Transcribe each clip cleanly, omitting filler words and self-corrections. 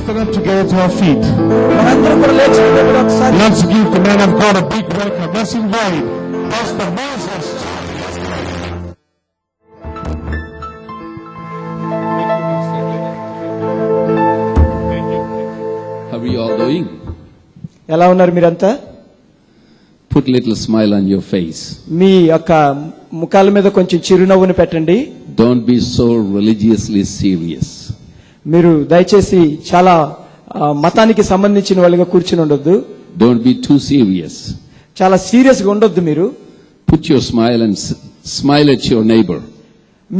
stand up together to our feet. Let's give the man of God a big welcome. Let's invite Pastor Moses. How are you all doing? ఎలా ఉన్నారు మీరంతా? Put a little smile on your face. మీ యొక్క ముఖాల మీద కొంచెం చిరునవ్వును పెట్టండి. Don't be so religiously serious. మీరు దయచేసి చాలా మతానికి సంబంధించిన వాళ్ళుగా కూర్చుని ఉండొద్దు. Don't be too serious. చాలా సీరియస్ గా ఉండొద్దు మీరు. Put your smile and smile at your neighbor.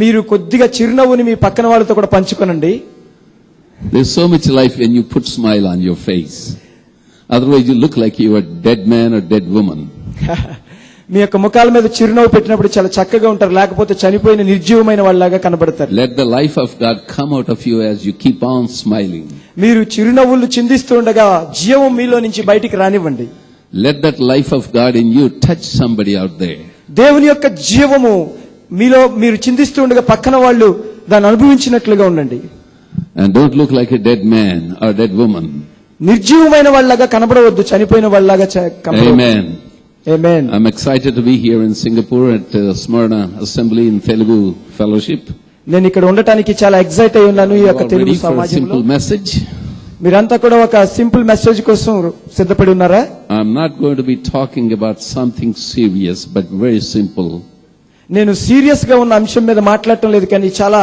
మీరు కొద్దిగా చిరునవ్వుని మీ పక్కన వాళ్ళతో కూడా పంచుకోనండి. There's so much life when you put smile on your face. Otherwise you look like you are dead man or dead woman. మీ యొక్క ముఖాల మీద చిరునవ్వు పెట్టినప్పుడు చాలా చక్కగా ఉంటారు, లేకపోతే చనిపోయిన నిర్జీవమైన వాళ్ళలాగా కనబడతారు. Let the life of God come out of you as you keep on smiling. మీరు చిరునవ్వులు చిందిస్తూ ఉండగా జీవం మీలో నుంచి బయటికి రానివ్వండి. Let that life of God in you touch somebody out there. దేవుని యొక్క జీవము మీలో మీరు చిందిస్తూ ఉండగా పక్కన వాళ్ళు దాన్ని అనుభవించినట్లుగా ఉండండి. And don't look like a dead man or dead woman. నిర్జీవమైన వాళ్ళలాగా కనబడవద్దు, చనిపోయిన వాళ్ళలాగా కనబడవద్దు. Amen. Amen. I'm excited to be here in Singapore at Smyrna Assembly in Telugu Fellowship. నేను ఇక్కడ ఉండటానికి చాలా ఎక్సైట్ అయి ఉన్నాను. ఈ యొక్క తెలుగు Ready for a సమాజంలో simple message? మీరంతా కూడా ఒక సింపుల్ మెసేజ్ కోసం సిద్ధపడి ఉన్నారా? I'm not going to be talking about something serious but very simple. నేను సీరియస్ గా ఉన్న అంశం మీద మాట్లాడటం లేదు, కానీ చాలా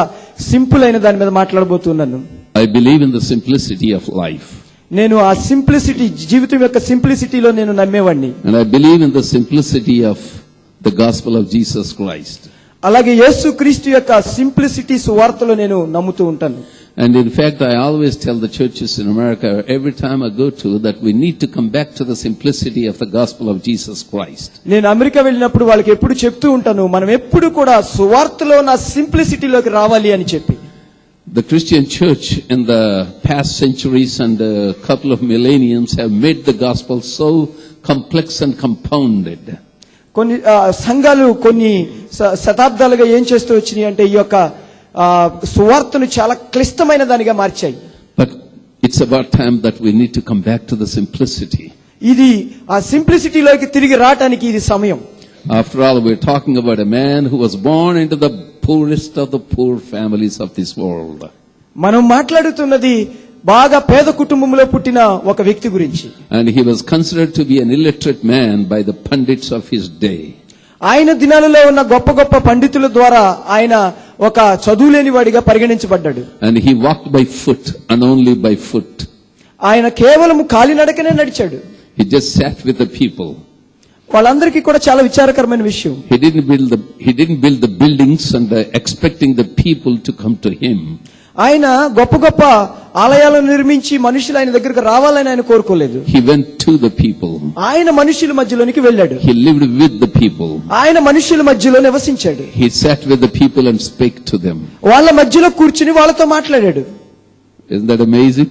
సింపుల్ అయిన దాని మీద మాట్లాడబోతున్నాను. I believe in the simplicity of life. నేను ఆ సింప్లిసిటీ, జీవితం యొక్క సింప్లిసిటీలో నేను నమ్మేవాడిని. And I believe in the simplicity of the gospel of Jesus Christ. అలాగే యేసు క్రీస్తు యొక్క సింప్లిసిటీ సువార్తలో నేను నమ్ముతూ ఉంటాను. And in fact, I always tell the churches in America, every time I go to, that we need to come back to the simplicity of the gospel of Jesus Christ. నేను America వెళ్ళినప్పుడు వాళ్ళకి ఎప్పుడు చెప్తూ ఉంటాను, మనం ఎప్పుడు కూడా సువార్తలో నా సింప్లిసిటీలోకి రావాలి అని చెప్పి. The Christian church in the past centuries and a couple of millenniums have made the gospel so complex and compounded. కొన్ని సంఘాలు కొన్ని శతాబ్దాలుగా ఏం చేస్తూ వచ్చినాయి అంటే ఈ యొక్క సువార్తను చాలా క్లిష్టమైన దానిగా మార్చాయి. But it's about time that we need to come back to the simplicity. ఇది ఆ సింప్లిసిటీలోకి తిరిగి రావడానికి ఇది సమయం. After all, we're talking about a man who was born into the poorest of the poor families of this world. మనం మాట్లాడుతున్నది బాగా పేద కుటుంబంలో పుట్టిన ఒక వ్యక్తి గురించి. And he was considered to be an illiterate man by the pundits of his day. ఆయన దినాలలో ఉన్న గొప్ప గొప్ప పండితుల ద్వారా ఆయన ఒక చదువులేని వాడిగా పరిగణించబడ్డాడు. And he walked by foot and only by foot. ఆయన కేవలం కాలినడకనే నడిచాడు. He just sat with the people. వాళ్ళందరికీ కూడా చాలా విచారకరమైన విషయం. He didn't build the buildings and expecting the people to come to him. ఆయన గొప్ప గొప్ప ఆలయాలను నిర్మించి మనుషులు ఆయన దగ్గరకు రావాలని ఆయన కోరుకోలేదు. He went to the people. ఆయన మనుషుల మధ్యలోనికి వెళ్ళాడు. He lived with the people. ఆయన మనుషుల మధ్యలో నివసించాడు. He sat with the people and spake to them. వాళ్ళ మధ్యలో కూర్చుని వాళ్ళతో మాట్లాడాడు. Isn't that amazing?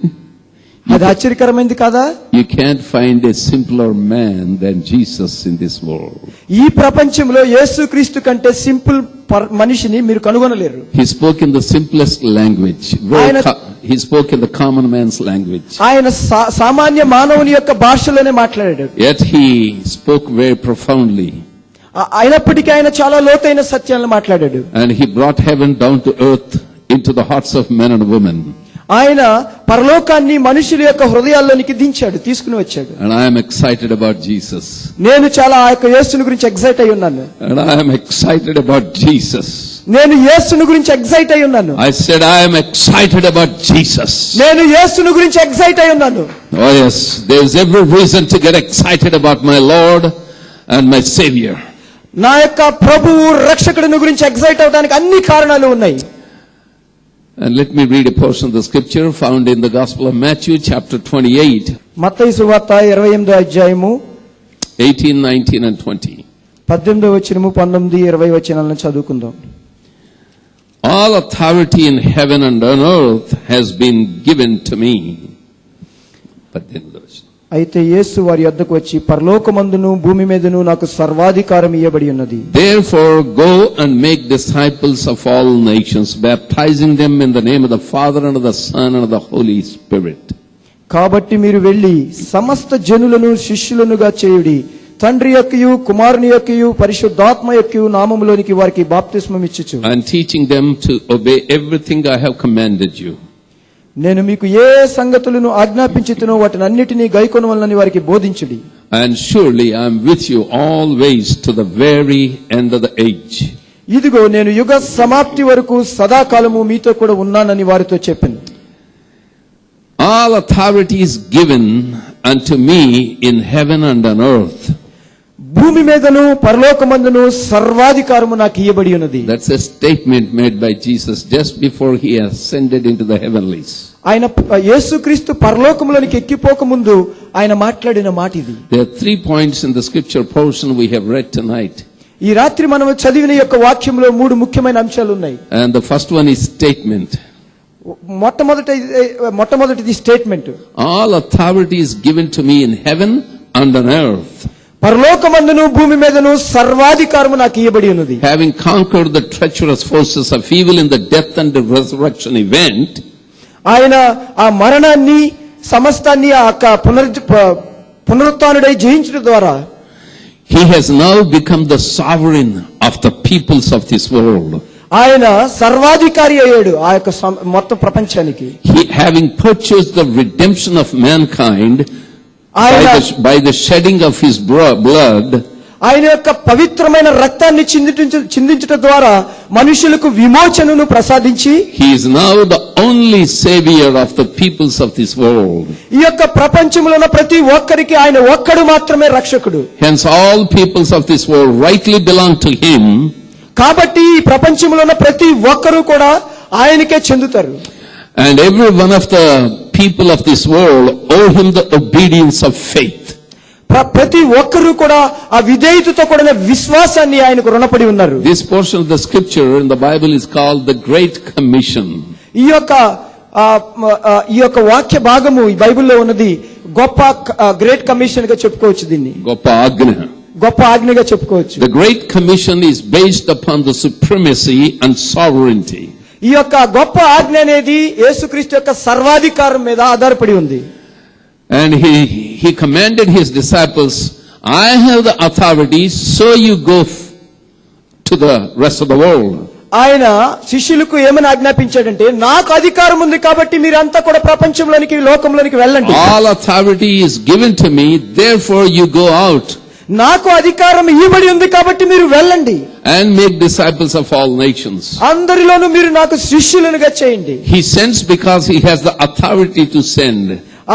అది ఆశ్చర్యకరమైంది కాదా? You can't find a simpler man than Jesus in this world. ఈ ప్రపంచంలో యేసుక్రీస్తు కంటే సింపుల్ మనిషిని మీరు కనుగొనలేరు. He spoke in the simplest language. He spoke in the common man's language. ఆయన సామాన్య మానవుని యొక్క భాషలోనే మాట్లాడాడు. Yet he spoke very profoundly. అయినప్పటికీ ఆయన చాలా లోతైన సత్యాలను మాట్లాడాడు. And he brought heaven down to earth into the hearts of men and women. ఆయన పరలోకాన్ని మనుషుల యొక్క హృదయాల్లోనికి దించాడు, తీసుకుని వచ్చాడు. And I am excited about Jesus. నేను చాలా ఆ యొక్క యేసుని గురించి ఎక్సైట్ అయి ఉన్నాను. And I am excited about Jesus. నేను యేసుని గురించి ఎక్సైట్ అయి ఉన్నాను. I said I am excited about Jesus. నేను యేసుని గురించి ఎక్సైట్ అయి ఉన్నాను. Oh yes, there is every reason to get excited about my Lord and my Savior. నా యొక్క ప్రభువు రక్షకుడిని గురించి ఎక్సైట్ అవడానికి అన్ని కారణాలు ఉన్నాయి. And let me read a portion of the scripture found in the Gospel of Matthew chapter 28. మత్తయి సువార్త 28వ అధ్యాయము 18, 19 and 20. 18వ వచనము 19, 20 వచనాలను చదువుకుందాం. All authority in heaven and on earth has been given to me. 18వ వచనం. అయితే యేసు వారి యొద్దకు వచ్చి పరలోకమందును భూమి మీదను నాకు సర్వాధికారం ఇయ్యబడి ఉన్నది. Therefore go and make disciples of all nations, baptizing them in the name of the Father and of the Son and of the Holy Spirit. కాబట్టి మీరు వెళ్లి సమస్త జనులను శిష్యులనుగా చేయుడి, తండ్రి యొక్కయు కుమారుని యొక్కయు పరిశుద్ధాత్మ యొక్కయు నామములోనికి వారికి బాప్తిస్మం ఇచ్చుచు, and teaching them to obey everything I have commanded you. నేను మీకు ఏ సంగతులను ఆజ్ఞాపించుతునో వాటినన్నిటినీ గైకొనవలనని వారికి బోధించుడి. And surely I am with you always to the very end of the age. ఇదిగో నేను యుగ సమాప్తి వరకు సదాకాలము మీతో కూడా ఉన్నానని వారితో చెప్పాను. All authority is given unto me in heaven and on earth. భూమి మీదను పరలోకమందును సర్వాధికారము నాకు ఇయ్యబడి ఉన్నది. That's a statement made by Jesus just before he ascended into the heavenlies. ఆయన యేసుక్రీస్తు పరలోకములోనికి ఎక్కిపోక ముందు ఆయన మాట్లాడిన మాట ఇది. There are 3 points in the scripture portion we have read tonight. ఈ రాత్రి మనం చదివిన యొక్క వాక్యంలో 3 ముఖ్యమైన అంశాలు ఉన్నాయి. And the first one is statement. మొట్టమొదటిది statement. All authority is given to me in heaven and on earth. పరలోకమందును భూమి మీదను సర్వాధికారము నాకు ఇయ్యబడి ఉన్నది. Having conquered the treacherous forces of evil in the death and the resurrection event, ఆయన ఆ మరణాన్ని సమస్తాన్ని ఆ పునరుత్థానుడై జయించడం ద్వారా he has now become the sovereign of the peoples of this world. ఆయన సర్వాధికారి అయ్యాడు ఆ యొక్క మొత్తం ప్రపంచానికి. He having purchased the redemption of mankind by the shedding of his blood, ఆయన యొక్క పవిత్రమైన రక్తాన్ని చిందించడం ద్వారా మనుషులకు విమోచనను ప్రసాదించి he is now the only savior of the peoples of this world. ఈ యొక్క ప్రపంచంలో ఉన్న ప్రతి ఒక్కరికి ఆయన ఒక్కడు మాత్రమే రక్షకుడు. Hence all peoples of this world rightly belong to him. కాబట్టి ఈ ప్రపంచంలో ఉన్న ప్రతి ఒక్కరూ కూడా ఆయనకే చెందుతారు. And every one of the people of this world owe him the obedience of faith. ప్రతి ఒక్కరూ కూడా ఆ విధేయతతో కూడిన విశ్వాసాన్ని ఆయనకు రుణపడి ఉన్నారు. This portion of the scripture in the Bible is called the Great Commission. ఈ యొక్క వాక్య భాగము ఈ బైబిల్లో ఉన్నది గొప్ప గ్రేట్ కమిషన్ గా చెప్పుకోవచ్చు. దీన్ని గొప్ప ఆజ్ఞగా చెప్పుకోవచ్చు. The Great Commission is based upon the supremacy and sovereignty. ఈ యొక్క గొప్ప ఆజ్ఞ అనేది యేసుక్రీస్తు యొక్క సర్వాధికారం మీద ఆధారపడి ఉంది. And he commanded his disciples, I have the authority, so you go to the rest of the world. ఆయన శిష్యులకు ఏమని ఆజ్ఞాపించాడంటే, నాకు అధికారం ఉంది కాబట్టి మీరంతా కూడా ప్రపంచంలోనికి లోకంలోనికి వెళ్ళండి. All authority is given to me, therefore you go out. నాకు అధికారం ఇవ్వబడి ఉంది కాబట్టి మీరు వెళ్ళండి. And make disciples of all nations. అందరిలోనూ మీరు నాకు శిష్యులనుగా చేయండి. He sends because he has the authority to send.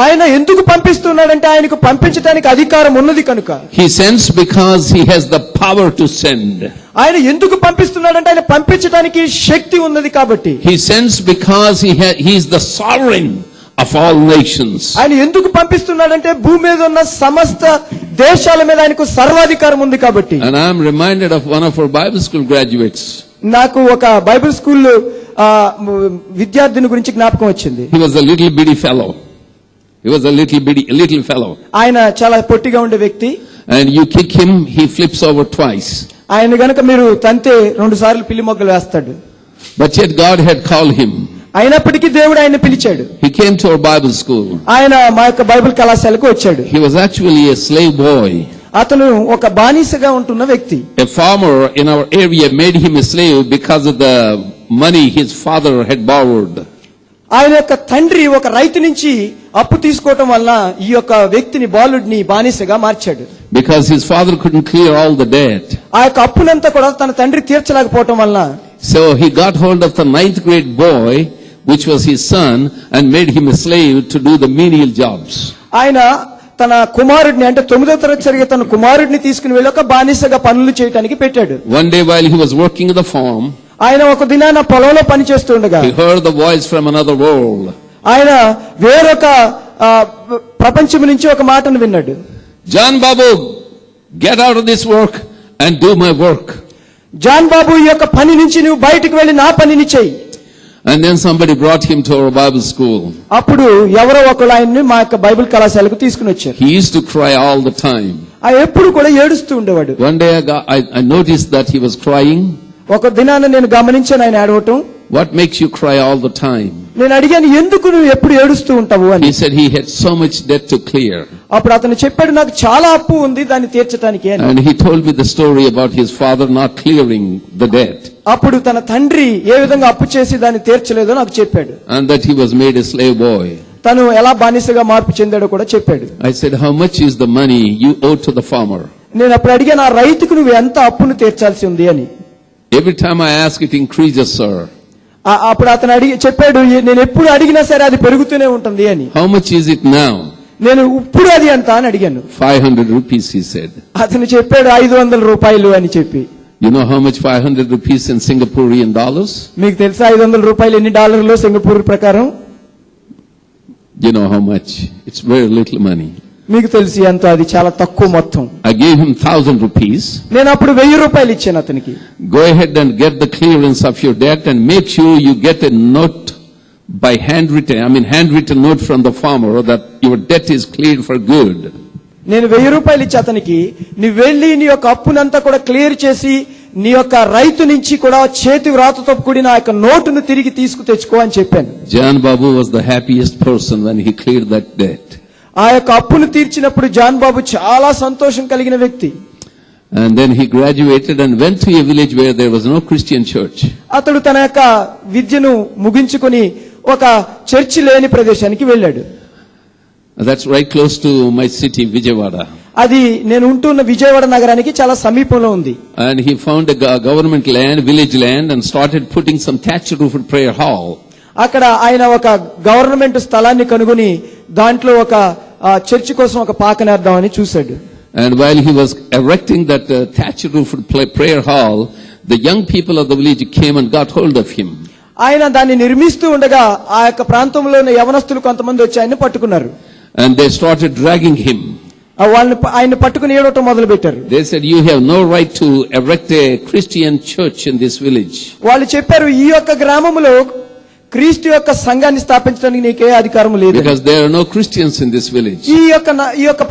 ఆయన ఎందుకు పంపిస్తున్నాడంటే ఆయనకు పంపించడానికి అధికారం ఉన్నది కనుక. He sends because he has the power to send. ఆయన ఎందుకు పంపిస్తున్నాడంటే ఆయన పంపించడానికి శక్తి ఉన్నది కాబట్టి. He sends because he is the sovereign of all nations. ఆయన ఎందుకు పంపిస్తున్నాడంటే భూమి మీద ఉన్న సమస్త దేశాల మీద ఆయనకు సర్వాధికారం ఉంది కాబట్టి. And I am reminded of one of our Bible school graduates. నాకు ఒక బైబిల్ స్కూల్ విద్యార్థిని గురించి జ్ఞాపకం వచ్చింది. He was a little bitty fellow. ఆయన చాలా పొట్టిగా ఉండే వ్యక్తి. And you kick him, he flips over twice. ఆయన గనక మీరు తంతే 2 సార్లు పిల్లి మొగ్గలు వేస్తాడు. But yet God had called him. అయినప్పటికీ దేవుడు ఆయన పిలిచాడు. He came to our Bible school. ఆయన మా యొక్క బైబిల్ కళాశాలకు వచ్చాడు. He was actually a slave boy. అతను ఒక బానిసగా ఉంటున్న వ్యక్తి. A farmer in our area made him a slave because of the money his father had borrowed. ఆయన యొక్క తండ్రి ఒక రైతు నుంచి అప్పు తీసుకోవటం వల్ల ఈ యొక్క వ్యక్తిని బాలుడిని బానిసగా మార్చాడు. Because his father couldn't clear all the debt. ఆ యొక్క అప్పునంతా కూడా తన తండ్రి తీర్చలేకపోవటం వల్ల So he got hold of the 9th grade boy, which was his son, and made him a slave to do the menial jobs. ఆయన తన కుమారుడిని అంటే 9వ తరగతి చదివే తన కుమారుడిని తీసుకుని వెళ్ళి ఒక బానిసగా పనులు చేయడానికి పెట్టాడు. One day while he was working in the farm, ఆయన ఒక దినాన పొలంలో పని చేస్తూ ఉండగా he heard the voice from another world. ఆయన వేరొక ప్రపంచం నుంచి ఒక మాటను విన్నాడు. John Babu, get out of this work and do my work. John Babu ఈ యొక్క పని నుంచి నువ్వు బయటికి వెళ్ళి నా పనిని చెయ్యి. And then somebody brought him to our Bible school. అప్పుడు ఎవరో ఒకరు ఆయన్ని మా యొక్క బైబిల్ కళాశాలకు తీసుకుని వచ్చారు. He used to cry all the time. ఆయన ఎప్పుడు కూడా ఏడుస్తూ ఉండేవాడు. One day I noticed that he was crying ఒక దినాన నేను గమనించాను ఆయన ఏడవటం. what makes you cry all the time? నేను అడిగాను, ఎందుకు నువ్వు ఎప్పుడు ఏడుస్తూ ఉంటావు అని. He said he had so much debt to clear. అప్పుడు అతను చెప్పాడు, నాకు చాలా అప్పు ఉంది దాన్ని తీర్చడానికి అని. And he told me the story about his father not clearing the debt. అప్పుడు తన తండ్రి ఏ విధంగా అప్పు చేసి దాన్ని తీర్చలేదో నాకు చెప్పాడు. And that he was made a slave boy. తను ఎలా బానిసగా మార్పు చెందాడో కూడా చెప్పాడు. I said, how much is the money you owe to the farmer? నేను అప్పుడు అడిగాను, ఆ రైతుకు నువ్వు ఎంత అప్పును తీర్చాల్సి ఉంది అని. Every time I ask, it increases, sir. అప్పుడు అతను చెప్పాడు, నేను ఎప్పుడు అడిగినా సరే అది పెరుగుతూనే ఉంటుంది అని. How much is it now? నేను ఇప్పుడు అది ఎంత అని అడిగాను. 500 rupees, he said. అతను చెప్పాడు 500 రూపాయలు అని చెప్పి. You know how much 500 rupees in Singaporean dollars? మీకు తెలుసా 500 రూపాయలు ఎన్ని డాలర్లు సింగపూర్ ప్రకారం? You know how much? It's very little money. మీకు తెలిసి ఎంత, అది చాలా తక్కువ మొత్తం. I gave him 1000 rupees. నేను అప్పుడు 1000 రూపాయలు ఇచ్చాను అతనికి. Go ahead and get the clearance of your debt and make sure you get a note by handwritten note from the farmer that your debt is cleared for good. నేను 1000 రూపాయలు ఇచ్చి అతనికి, నువ్వు వెళ్ళి నీ యొక్క అప్పునంతా కూడా క్లియర్ చేసి నీ యొక్క రైతు నుంచి కూడా చేతి వ్రాతతో కూడిన ఆ యొక్క నోటును తిరిగి తెచ్చుకో అని చెప్పాను. John Babu was the happiest person when he cleared that debt. ఆ యొక్క అప్పును తీర్చినప్పుడు జాన్ బాబు చాలా సంతోషం కలిగిన వ్యక్తి. And then he graduated and went to a village where there was no Christian church. అతడు తన యొక్క విద్యను ముగించుకొని ఒక చర్చి లేని ప్రదేశానికి వెళ్ళాడు. That's right close to my city, Vijayawada. అది నేను ఉంటున్న విజయవాడ నగరానికి చాలా సమీపంలో ఉంది. And he found a government land, village land, and started putting some thatch roofed prayer hall. అక్కడ ఆయన ఒక గవర్నమెంట్ స్థలాన్ని కనుగొని దాంట్లో ఒక చర్చి కోసం ఒక పాకనేద్దామని చూశాడు. And while he was erecting that thatch roofed prayer hall, the young people of the village came and got hold of him. ఆయన దాన్ని నిర్మిస్తూ ఉండగా ఆ యొక్క ప్రాంతంలో ఉన్న యవనస్తులు కొంతమంది వచ్చి ఆయన్ని పట్టుకున్నారు. And they started dragging him. ఆయన పట్టుకుని ఏడవటం మొదలు పెట్టారు. They said, you have no right to erect a Christian church in this village. వాళ్ళు చెప్పారు, ఈ యొక్క గ్రామంలో క్రీస్తు యొక్క సంఘాన్ని స్థాపించడానికి నీకే అధికారం లేదు. Because there are no Christians in this village. ఈ యొక్క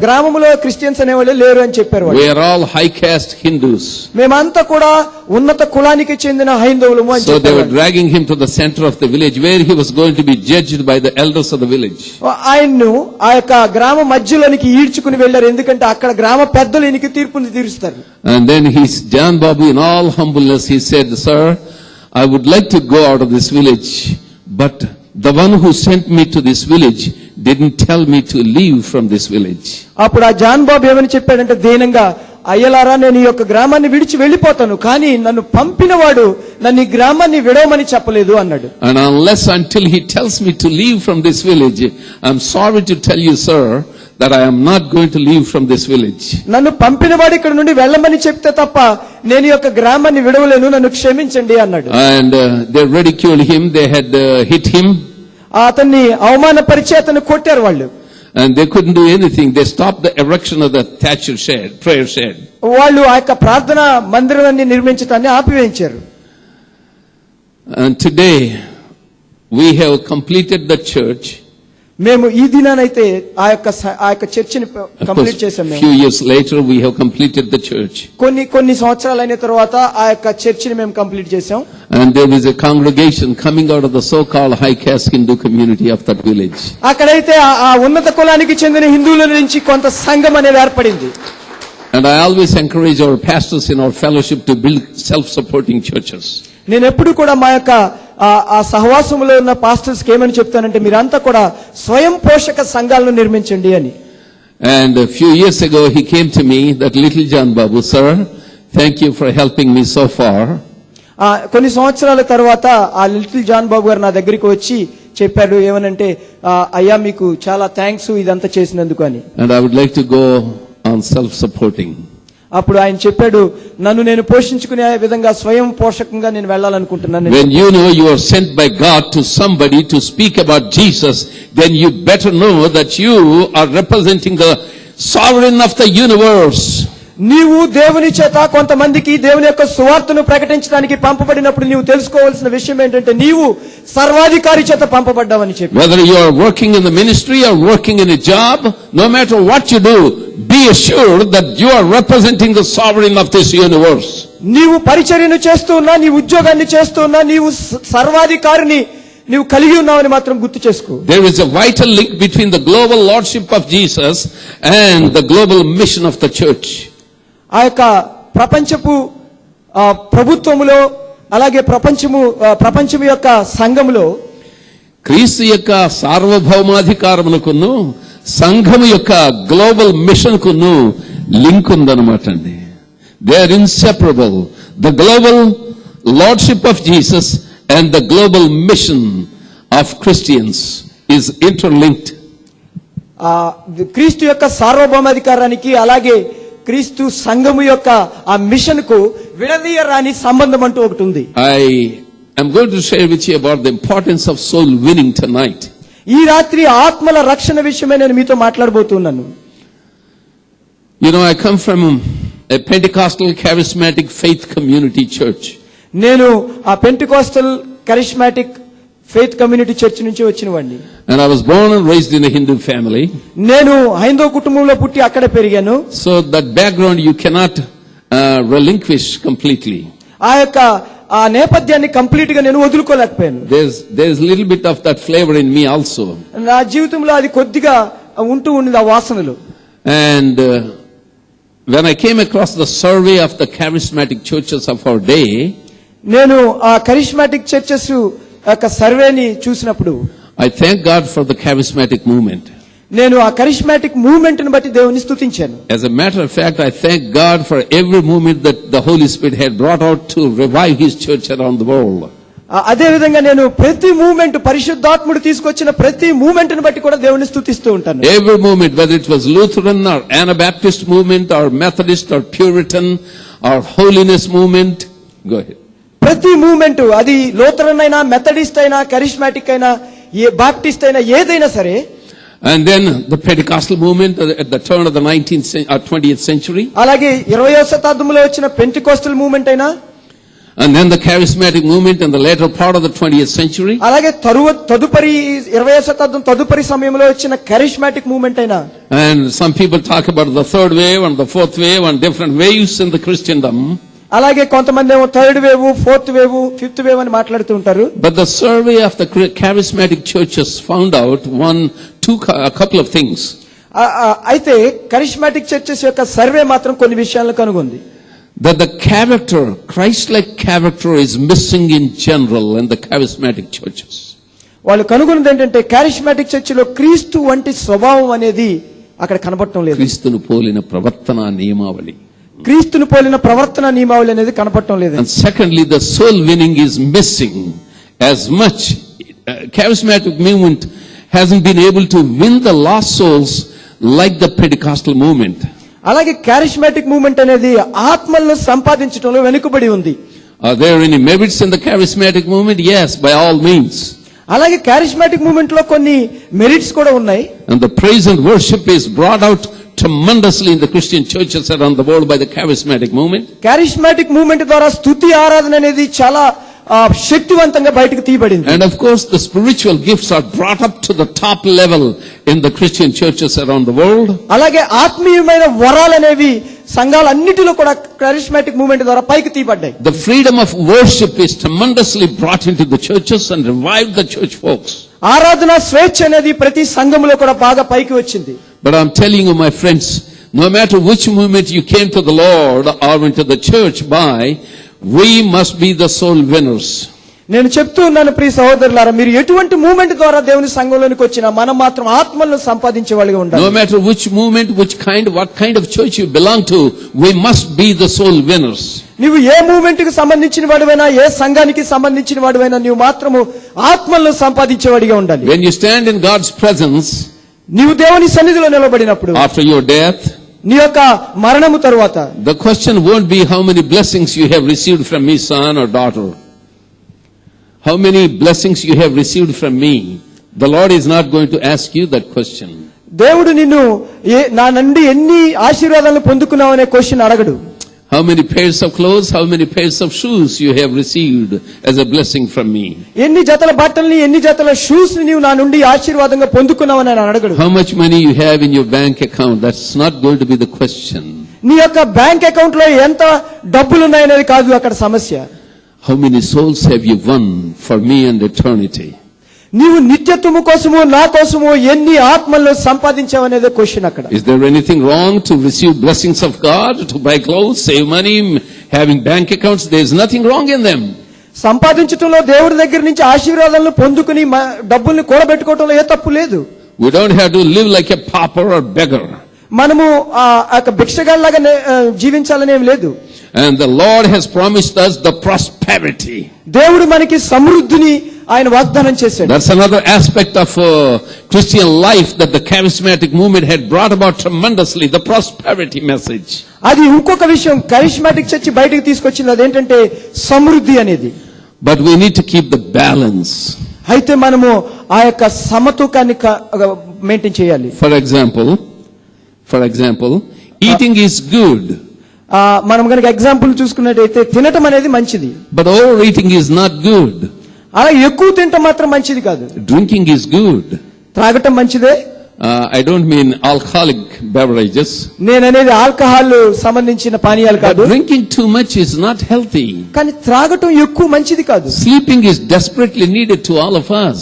గ్రామంలో క్రిస్టియన్స్ అనేవాళ్ళు లేరు అని చెప్పారు. We are all high caste Hindus. మేమంతా కూడా ఉన్నత కులానికి చెందిన హైందవులము అని So చెప్పారు. they were dragging him to the center of the village where he was going to be judged by the elders of the village. ఆయన్ను ఆ యొక్క గ్రామ మధ్యలోనికి ఈడ్చుకుని వెళ్లారు, ఎందుకంటే అక్కడ గ్రామ పెద్దలు ఈయనకి తీర్పుని తీరుస్తారు. And then John Babu in all humbleness, he said, sir, I would like to go out of this village, but the one who sent me to this village didn't tell me to leave from this village. అప్పుడు ఆ John బాబు ఏమని చెప్పాడంటే దీనంగా, అయ్యలారా నేను ఈ యొక్క గ్రామాన్ని విడిచి వెళ్ళిపోతాను, కానీ నన్ను పంపినవాడు నన్ను ఈ గ్రామాన్ని విడవమని చెప్పలేదు అన్నాడు. And until he tells me to leave from this village, I'm sorry to tell you, sir, that I am not going to leave from this village. నన్ను పంపినవాడు ఇక్కడ నుండి వెళ్ళమని చెప్తే తప్ప నేను ఈ యొక్క గ్రామాన్ని విడవలేను, నన్ను క్షమించండి అన్నాడు. And they ridiculed him, they had hit him. అతన్ని అవమానపరిచి అతన్ని కొట్టారు వాళ్ళు. And they couldn't do anything. They stopped the erection of the thatcher shed, prayer shed. వాళ్ళు ఆ యొక్క ప్రార్థన మందిరాన్ని నిర్మించడాన్ని ఆపివేయించారు. And today we have completed the church. మేము ఈ దినానైతే ఆ యొక్క చర్చిని కంప్లీట్ చేసాం. Few years later we have completed the church. కొన్ని సంవత్సరాలు అయిన తర్వాత ఆ యొక్క చర్చిని మేము కంప్లీట్ చేసాం. And there is a congregation coming out of the so-called high caste Hindu community of that village. అక్కడైతే ఆ ఉన్నత కులానికి చెందిన హిందువుల నుంచి కొంత సంఘం అనేది ఏర్పడింది. And I always encourage our pastors in our fellowship to build self-supporting churches. నేను ఎప్పుడు కూడా మా యొక్క ఆ సహవాసంలో ఉన్న పాస్టర్స్ కి ఏమని చెప్తానంటే, మీరంతా కూడా స్వయం పోషక సంఘాలను నిర్మించండి అని. And a few years ago he came to me, that little John Babu, sir, thank you for helping me so far. కొన్ని సంవత్సరాల తర్వాత ఆ లిటిల్ జాన్ బాబు గారు నా దగ్గరికి వచ్చి చెప్పాడు, ఏమనంటే, అయ్యా మీకు చాలా థ్యాంక్స్ ఇదంతా చేసినందుకు అని. And I would like to go on self-supporting. అప్పుడు ఆయన చెప్పాడు, నన్ను నేను పోషించుకునే విధంగా స్వయం పోషకంగా నేను వెళ్ళాలనుకుంటున్నాను. When you know you are sent by God to somebody to speak about Jesus, then you better know that you are representing the sovereign of the universe. నీవు దేవుని చేత కొంతమందికి దేవుని యొక్క సువార్తను ప్రకటించడానికి పంపబడినప్పుడు నీవు తెలుసుకోవాల్సిన విషయం ఏంటంటే నీవు సర్వాధికారి చేత పంపబడ్డావని చెప్పి. Whether you are working in the ministry or working in a job, no matter what you do, be assured that you are representing the sovereign of this universe. నీవు పరిచర్యను చేస్తూ ఉన్నా, నీ ఉద్యోగాన్ని చేస్తూ ఉన్నా, నీవు సర్వాధికారిని నీవు కలిగి ఉన్నావని మాత్రం గుర్తు చేసుకో. There is a vital link between the global lordship of Jesus and the global mission of the church. ఆ యొక్క ప్రపంచపు ప్రభుత్వములో అలాగే ప్రపంచం యొక్క సంఘములో క్రీస్తు యొక్క సార్వభౌమాధికారమునకును సంఘము యొక్క గ్లోబల్ మిషన్ కును లింక్ ఉందన్నమాట అండి. They are inseparable. The global lordship of Jesus and the global mission of Christians is interlinked. క్రీస్తు యొక్క సార్వభౌమాధికారానికి అలాగే క్రీస్తు సంఘము యొక్క ఆ మిషన్ కు విడదీయరాని సంబంధం అంటూ ఒకటి ఉంది. I am going to share with you about the importance of soul winning tonight. ఈ రాత్రి ఆత్మల రక్షణ విషయమే నేను మీతో మాట్లాడబోతున్నాను. You know, I come from a Pentecostal charismatic faith community church. నేను ఆ Pentecostal charismatic faith community church నుంచి వచ్చినవాడిని. And I was born and raised in a Hindu family. నేను హైందవ కుటుంబంలో పుట్టి అక్కడే పెరిగాను. So that background you cannot relinquish completely. ఆ యొక్క ఆ నేపథ్యాన్ని కంప్లీట్ గా నేను వదులుకోలేకపోయాను. There's a little bit of that flavor in me also. నా జీవితంలో అది కొద్దిగా ఉంటూ ఉన్నది ఆ వాసనలు. And when I came across the survey of the charismatic churches of our day, నేను ఆ కరిస్మాటిక్ చర్చెస్ యొక్క సర్వేని చూసినప్పుడు I thank God for the charismatic movement. నేను ఆ కరిస్మాటిక్ మూవ్మెంట్ ని బట్టి దేవుని స్తుతించాను. As a matter of fact, I thank God for every movement that the Holy Spirit had brought out to revive His church around the world. అదే విధంగా నేను ప్రతి movement పరిశుద్ధాత్ముడు తీసుకొచ్చిన ప్రతి మూవ్మెంట్ ని బట్టి కూడా దేవుని స్తుతిస్తూ ఉంటాను. Every movement, whether it was Lutheran or Anabaptist movement or Methodist or Puritan or holiness movement, go ahead. ప్రతి మూవ్మెంట్ అది లూథరన్ అయినా మెథడిస్ట్ అయినా కరిస్మాటిక్ అయినా బాప్టిస్ట్ అయినా ఏదైనా సరే. And then the Pentecostal movement at the turn of the 19th or 20th century. అలాగే 20వ శతాబ్దంలో వచ్చిన పెంటికోస్టల్ మూవ్మెంట్ అయినా. And then the charismatic movement in the later part of the 20th century. అలాగే తదుపరి 20వ శతాబ్దం తదుపరి సమయంలో వచ్చిన కరిస్మాటిక్ మూవ్మెంట్ అయినా. And some people talk about the third wave and the fourth wave and different waves in the Christendom. అలాగే కొంతమంది ఏమో third wave, fourth wave, fifth wave అని మాట్లాడుతూ ఉంటారు. But the survey of the charismatic churches found out a couple of things. అయితే charismatic churches యొక్క survey మాత్రం కొన్ని విషయాలను కనుగొంది. That the character, Christ-like character, is missing in general in the charismatic churches. వాళ్ళు కనుగొన్నది ఏంటంటే కరిస్మాటిక్ చర్చిలో క్రీస్తు వంటి స్వభావం అనేది అక్కడ కనపడటం లేదు. క్రీస్తును పోలిన ప్రవర్తన నియమావళి. క్రీస్తును పోలిన ప్రవర్తన నియమావళి అనేది కనపడటం లేదు. And secondly, the soul winning is missing as much. Charismatic movement hasn't been able to win the lost souls like the Pentecostal movement. అలాగే కరిస్మాటిక్ మూవ్మెంట్ అనేది ఆత్మలను సంపాదించడంలో వెనుకబడి ఉంది. Are there any merits in the charismatic movement? Yes, by all means. అలాగే charismatic movement లో కొన్ని merits కూడా ఉన్నాయి. And the praise and worship is brought out tremendously in the Christian churches around the world by the charismatic movement. Charismatic movement ద్వారా స్తుతి ఆరాధన అనేది చాలా శక్తివంతంగా బయటకు తీయబడింది. And of course the spiritual gifts are brought up to the top level in the Christian churches around the world. అలాగే ఆత్మీయమైన వరాలు అనేవి సంఘాలన్నిటిలో కూడా కరిస్మాటిక్ మూవ్మెంట్ ద్వారా పైకి తీయబడ్డాయి. The freedom of worship is tremendously brought into the churches and revived the church folks. ఆరాధన స్వేచ్ఛ అనేది ప్రతి సంఘములో కూడా బాగా పైకి వచ్చింది. But I'm telling you, my friends, no matter which movement you came to the Lord or into the church by, we must be the soul winners. నేను చెప్తూ ఉన్నాను ప్రియ సహోదరులారా, మీరు ఎటువంటి మూవ్మెంట్ ద్వారా దేవుని సంఘంలోనికి వచ్చినా మనం మాత్రం ఆత్మలను సంపాదించే వాళ్ళగా ఉండాలి. No matter which movement, what kind of church you belong to, we must be the soul winners. నీవు ఏ మూవ్మెంట్ కి సంబంధించిన వాడివైనా, ఏ సంఘానికి సంబంధించిన వాడివైనా నీవు మాత్రము ఆత్మలను సంపాదించేవాడిగా ఉండాలి. When you stand in God's presence, నీవు దేవుని సన్నిధిలో నిలబడినప్పుడు, after your death, నీ యొక్క మరణము తరువాత, the question won't be how many blessings you have received from me, son or daughter. How many blessings you have received from me. The Lord is not going to ask you that question. దేవుడు నిన్ను నా నుండి ఎన్ని ఆశీర్వాదాలను పొందుకున్నావు అనే question అడగడు. How many pairs of clothes, how many pairs of shoes you have received as a blessing from me? ఎన్ని జతల బట్టల్ని ఎన్ని జతల షూస్ ని నీవు నా నుండి ఆశీర్వాదంగా పొందుకున్నావు అని అడగడు. How much money you have in your bank account, that's not going to be the question. నీ యొక్క బ్యాంక్ అకౌంట్ లో ఎంత డబ్బులు ఉన్నాయనేది కాదు అక్కడ సమస్య. How many souls have you won for me and eternity? నీవు నిత్యత్వము కోసము నా కోసము ఎన్ని ఆత్మలను సంపాదించావనేదే క్వశ్చన్ అక్కడ. Is there anything wrong to receive blessings of God, to buy clothes, save money, having bank accounts? There is nothing wrong in them. సంపాదించడంలో దేవుడి దగ్గర నుంచి ఆశీర్వాదాలను పొందుకుని డబ్బుల్ని కూడబెట్టుకోవడంలో ఏ తప్పు లేదు. We don't have to live like a pauper or beggar. మనము భిక్షగాళ్ళలాగా జీవించాలని ఏం లేదు. And the Lord has promised us the prosperity. దేవుడు మనకి సమృద్ధిని ఆయన వాగ్దానం చేశాడు. That's another aspect of Christian life that the charismatic movement had brought about tremendously, the prosperity message. అది ఇంకొక విషయం కరిస్మాటిక్ చర్చ్ బయటికి తీసుకొచ్చింది, అదేంటంటే సమృద్ధి అనేది. But we need to keep the balance. అయితే మనము ఆ యొక్క సమతూకాన్ని మెయింటైన్ చేయాలి. For example, eating is good. మనం కనుక ఎగ్జాంపుల్ చూసుకున్నట్టయితే తినటం అనేది మంచిది. But overeating is not good. అలా ఎక్కువ తినటం మాత్రం మంచిది కాదు. Drinking is good. త్రాగటం మంచిదే. I don't mean alcoholic beverages. నేననేది ఆల్కహాల్ సంబంధించిన పానీయాలు కాదు. But drinking too much is not healthy. కానీ త్రాగటం ఎక్కువ మంచిది కాదు. Sleeping is desperately needed to all of us.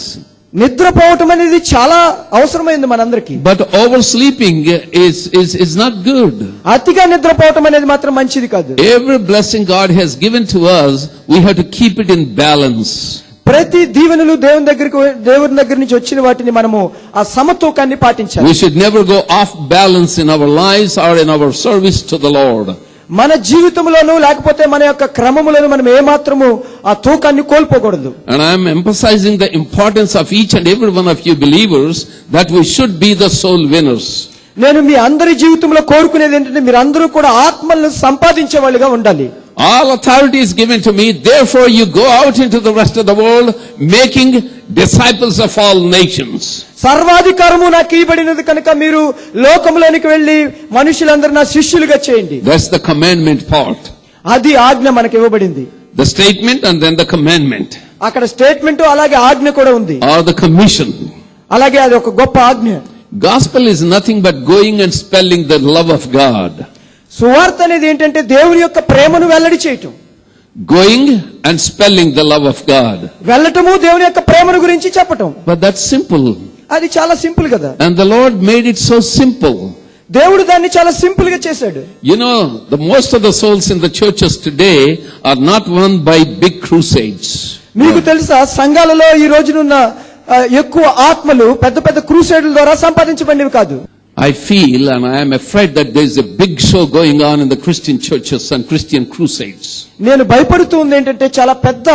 నిద్రపోవటం అనేది చాలా అవసరమైంది మనందరికీ. But oversleeping is not good. అతిగా నిద్రపోవటం అనేది మాత్రం మంచిది కాదు. Every blessing God has given to us, we have to keep it in balance. ప్రతి దీవెనలు దేవుని దగ్గర నుంచి వచ్చిన వాటిని మనము ఆ సమతూకాన్ని పాటించాలి. We should never go off balance in our lives or in our service to the Lord. మన జీవితంలోనూ లేకపోతే మన యొక్క క్రమములను మనం ఏమాత్రము ఆ తూకాన్ని కోల్పోకూడదు. And I am emphasizing the importance of each and every one of you believers that we should be the soul winners. నేను మీ అందరి జీవితంలో కోరుకునేది ఏంటంటే మీరందరూ కూడా ఆత్మలను సంపాదించే వాళ్ళుగా ఉండాలి. All authority is given to me, therefore you go out into the rest of the world making disciples of all nations. సర్వాధికారము నాకు ఇవ్వబడినది కనుక మీరు లోకములోనికి వెళ్లి మనుషులందరూ నా శిష్యులుగా చేయండి. That's the commandment part. అది ఆజ్ఞ మనకు ఇవ్వబడింది. The statement and then the commandment. అక్కడ స్టేట్మెంట్ అలాగే ఆజ్ఞ కూడా ఉంది. Or the commission. అలాగే అది ఒక గొప్ప ఆజ్ఞ. Gospel is nothing but going and spelling the love of God. సువార్త అనేది ఏంటంటే దేవుని యొక్క ప్రేమను వెల్లడి చేయటం. Going and spelling the love of God. వెళ్ళటము దేవుని యొక్క ప్రేమను గురించి చెప్పటం. But that's simple. అది చాలా సింపుల్ కదా. And the Lord made it so simple. దేవుడు దాన్ని చాలా సింపుల్ గా చేశాడు. You know, the most of the souls in the churches today are not won by big crusades. మీకు తెలుసా సంఘాలలో ఈ రోజునున్న ఎక్కువ ఆత్మలు పెద్ద పెద్ద క్రూసేడ్ల ద్వారా సంపాదించబడినవి కాదు. I feel and I am afraid that there is a big show going on in the Christian churches and Christian crusades. నేను భయపడుతుంది ఏంటంటే చాలా పెద్ద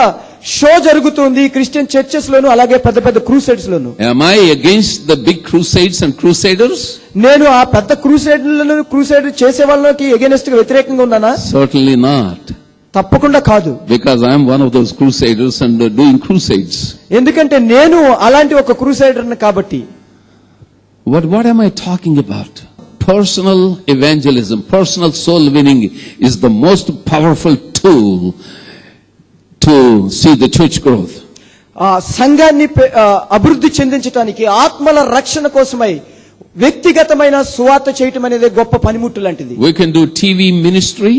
షో జరుగుతుంది క్రిస్టియన్ చర్చెస్ లోను అలాగే పెద్ద పెద్ద crusades loan. Am I against the big crusades and crusaders? నేను ఆ పెద్ద క్రూసేడ్లను క్రూసేడ్ చేసే వాళ్ళకి ఎగైనెస్ట్ గా వ్యతిరేకంగా ఉన్నానా? Certainly not. తప్పకుండా కాదు. Because I am one of those crusaders and doing crusades. ఎందుకంటే నేను అలాంటి ఒక క్రూసేడర్ని కాబట్టి. What am I talking about? Personal evangelism, personal soul winning is the most powerful tool to see the church growth. సంఘాన్ని అభివృద్ధి చెందించడానికి ఆత్మల రక్షణ కోసమై వ్యక్తిగతమైన సువార్త చేయటం అనేది గొప్ప పనిముట్టు లాంటిది. We can do TV ministry.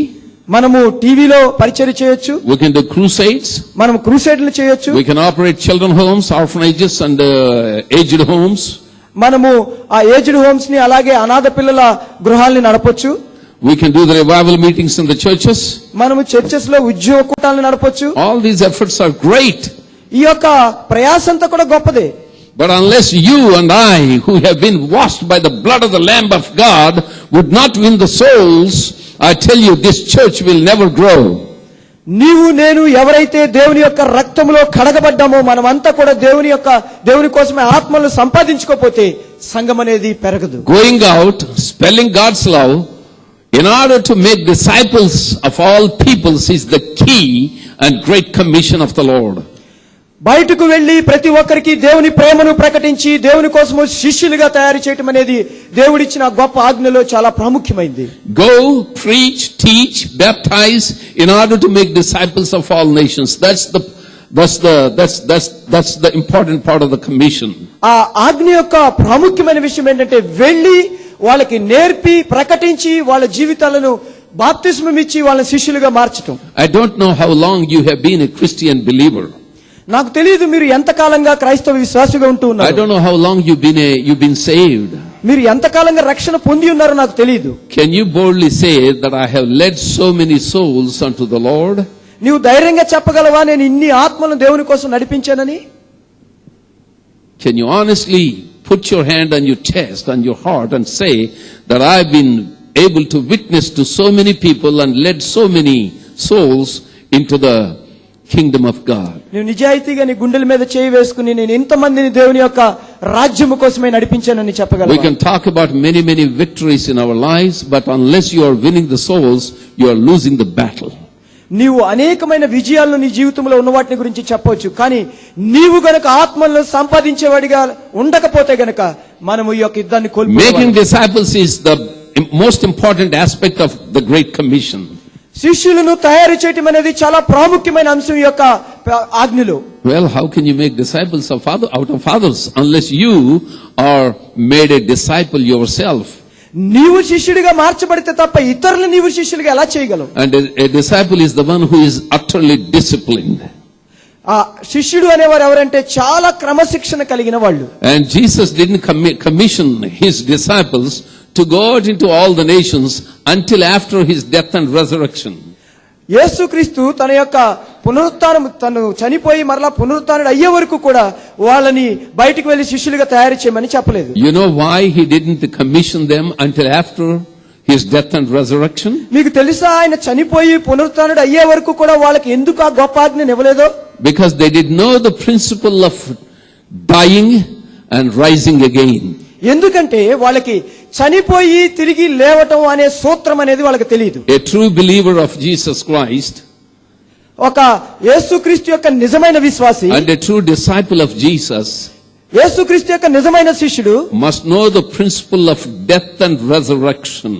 మనము టీవీలో పరిచర్య చేయొచ్చు. We can do crusades. మనం క్రూసేడ్లు చేయొచ్చు. We can operate children homes, orphanages and aged homes. మనము ఆ ఏజ్డ్ హోమ్స్ ని అలాగే అనాథ పిల్లల గృహాల్ని నడపొచ్చు. We can do the revival meetings in the churches. మనము చర్చెస్ లో ఉద్యోగ కూటాలను నడపొచ్చు. All these efforts are great. ఈ యొక్క ప్రయాసంతా కూడా గొప్పదే. But unless you and I, who have been washed by the blood of the Lamb of God, would not win the souls, I tell you, this church will never grow. నీవు నేను ఎవరైతే దేవుని యొక్క రక్తంలో కడగబడ్డామో మనమంతా కూడా దేవుని కోసమే ఆత్మలను సంపాదించుకోకపోతే సంఘం అనేది పెరగదు. Going out, spelling God's love, in order to make disciples of all peoples is the key and great commission of the Lord. బయటకు వెళ్లి ప్రతి ఒక్కరికి దేవుని ప్రేమను ప్రకటించి దేవుని కోసము శిష్యులుగా తయారు చేయటం అనేది దేవుడిచ్చిన గొప్ప ఆజ్ఞలో చాలా ప్రాముఖ్యమైంది. Go, preach, teach, baptize in order to make disciples of all nations. That's the important part of the commission. ఆ ఆజ్ఞ యొక్క ప్రాముఖ్యమైన విషయం ఏంటంటే వెళ్లి వాళ్ళకి నేర్పి ప్రకటించి వాళ్ళ జీవితాలను బాప్తిస్మం ఇచ్చి వాళ్ళ శిష్యులుగా మార్చటం. I don't know how long you have been a Christian believer. నాకు తెలియదు మీరు ఎంతకాలంగా క్రైస్తవ విశ్వాసిగా ఉంటూ I ఉన్నారు. don't know how long you've been saved. మీరు ఎంతకాలంగా రక్షణ పొంది ఉన్నారో నాకు తెలియదు. Can you boldly say that I have led so many souls unto the Lord? నీవు ధైర్యంగా చెప్పగలవా నేను ఇన్ని ఆత్మలను దేవుని కోసం నడిపించానని? Can you honestly put your hand on your chest, on your heart and say that I've been able to witness to so many people and led so many souls into the kingdom of God? నువ్వు నిజాయితీగా నీ గుండెల మీద చేయి వేసుకుని నేను ఇంతమందిని దేవుని యొక్క రాజ్యము కోసమే నడిపించానని We చెప్పగలవా? can talk about many victories in our lives, but unless you are winning the souls, you are losing the battle. నీవు అనేకమైన విజయాలను నీ జీవితంలో ఉన్న వాటిని గురించి చెప్పవచ్చు, కానీ నీవు గనక ఆత్మలను సంపాదించేవాడిగా ఉండకపోతే గనక మనము ఈ యొక్క యుద్ధాన్ని Making కోల్పోవాలి. disciples is the most important aspect of the Great Commission. శిష్యులను తయారు చేయటం అనేది చాలా ప్రాముఖ్యమైన అంశం ఈ యొక్క ఆజ్ఞలో. Well, how can you make disciples out of others unless you are made a disciple yourself? నీవు శిష్యుడిగా మార్చబడితే తప్ప ఇతరులు నీవు శిష్యులుగా ఎలా చేయగలవు? And a disciple is the one who is utterly disciplined. ఆ శిష్యుడు అనేవారు ఎవరంటే చాలా క్రమశిక్షణ కలిగిన వాళ్ళు. And Jesus didn't commission his disciples to go out into all the nations until after his death and resurrection. యేసుక్రీస్తు తన యొక్క పునరుత్థానం తను చనిపోయి మరలా పునరుత్థానుడు అయ్యే వరకు కూడా వాళ్ళని బయటికి వెళ్లి శిష్యులుగా తయారు చేయమని చెప్పలేదు. You know why he didn't commission them until after his death and resurrection? మీకు తెలుసా ఆయన చనిపోయి పునరుత్థానుడు అయ్యే వరకు కూడా వాళ్ళకి ఎందుకు ఆ గొప్ప ఆజ్ఞను ఇవ్వలేదో? Because they did know the principle of dying and rising again. ఎందుకంటే వాళ్ళకి చనిపోయి తిరిగి లేవటం అనే సూత్రం అనేది వాళ్ళకి తెలియదు. A true believer of Jesus Christ ఒక యేసుక్రీస్తు యొక్క నిజమైన విశ్వాసి and a true disciple of Jesus యేసుక్రీస్తు యొక్క నిజమైన శిష్యుడు must know the principle of death and resurrection.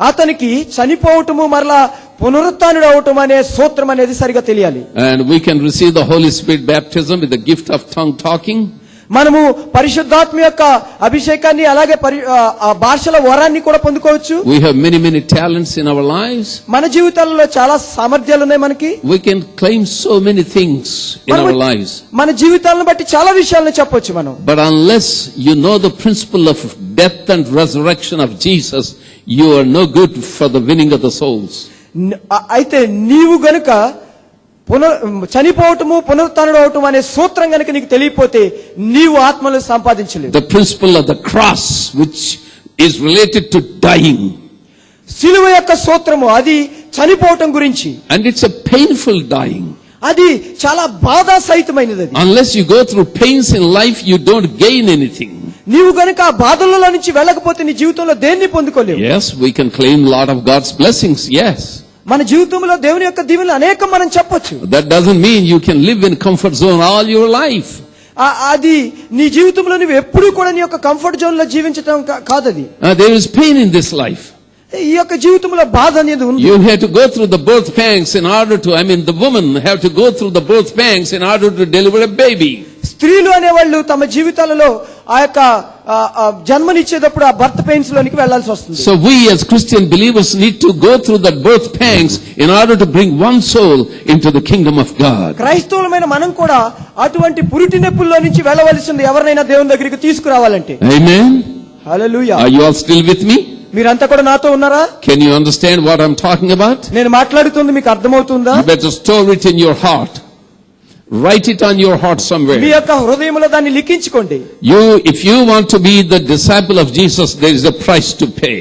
అతనికి చనిపోవటము మరలా పునరుత్థానుడు అవటం అనే సూత్రం అనేది సరిగా తెలియాలి. And we can receive the Holy Spirit baptism with the gift of tongue talking. మనము పరిశుద్ధాత్మ యొక్క అభిషేకాన్ని అలాగే ఆ భాషల వరాన్ని కూడా పొందుకోవచ్చు. We have many talents in our lives. మన జీవితాలలో చాలా సామర్థ్యాలు ఉన్నాయి మనకి. We can claim so many things in our lives. మన జీవితాలను బట్టి చాలా విషయాలను చెప్పొచ్చు మనం. But unless you know the principle of death and resurrection of Jesus, you are no good for the winning of the souls. అయితే నీవు గనుక చనిపోవటము పునరుత్థానుడు అవటం అనే సూత్రం గనుక నీకు తెలియపోతే నీవు ఆత్మలను సంపాదించలేవు. The principle of the cross, which is related to dying. సిలువ యొక్క సూత్రము అది చనిపోవటం గురించి. And it's a painful dying. అది చాలా బాధాసహితమైనది. Unless you go through pains in life, you don't gain anything. నీవు గనుక ఆ బాధలలో నుంచి వెళ్ళకపోతే నీ జీవితంలో దేన్ని పొందుకోలేవు. Yes, we can claim a lot of God's blessings, yes. మన జీవితంలో దేవుని యొక్క దీవెనలు అనేకం మనం చెప్పొచ్చు. That doesn't mean you can live in comfort zone all your life. అది నీ జీవితంలో నువ్వు ఎప్పుడూ కూడా నీ యొక్క కంఫర్ట్ జోన్ లో జీవించడం కాదది. There is pain in this life. ఈ యొక్క జీవితంలో బాధ అనేది ఉంది. You have to go through the birth pangs in order to, the woman have to go through the birth pangs in order to deliver a baby. స్త్రీలు అనేవాళ్ళు తమ జీవితాలలో ఆ యొక్క జన్మనిచ్చేటప్పుడు ఆ బర్త్ పెయిన్స్ లోనికి వెళ్లాల్సి వస్తుంది. So we as Christian believers need to go through the birth pangs in order to bring one soul into the kingdom of God. క్రైస్తవులమైన మనం కూడా అటువంటి పురిటి నొప్పుల్లో నుంచి వెళ్ళవలసింది ఎవరినైనా దేవుని దగ్గరికి తీసుకురావాలంటే. Amen. Hallelujah. Are you all still with me? మీరంతా కూడా నాతో ఉన్నారా? Can you understand what I'm talking about? నేను మాట్లాడుతుంది మీకు అర్థమవుతుందా? You better store it in your heart. Write it on your heart somewhere. మీ యొక్క హృదయంలో దాన్ని లిఖించుకోండి. If you want to be the disciple of Jesus, there is a price to pay.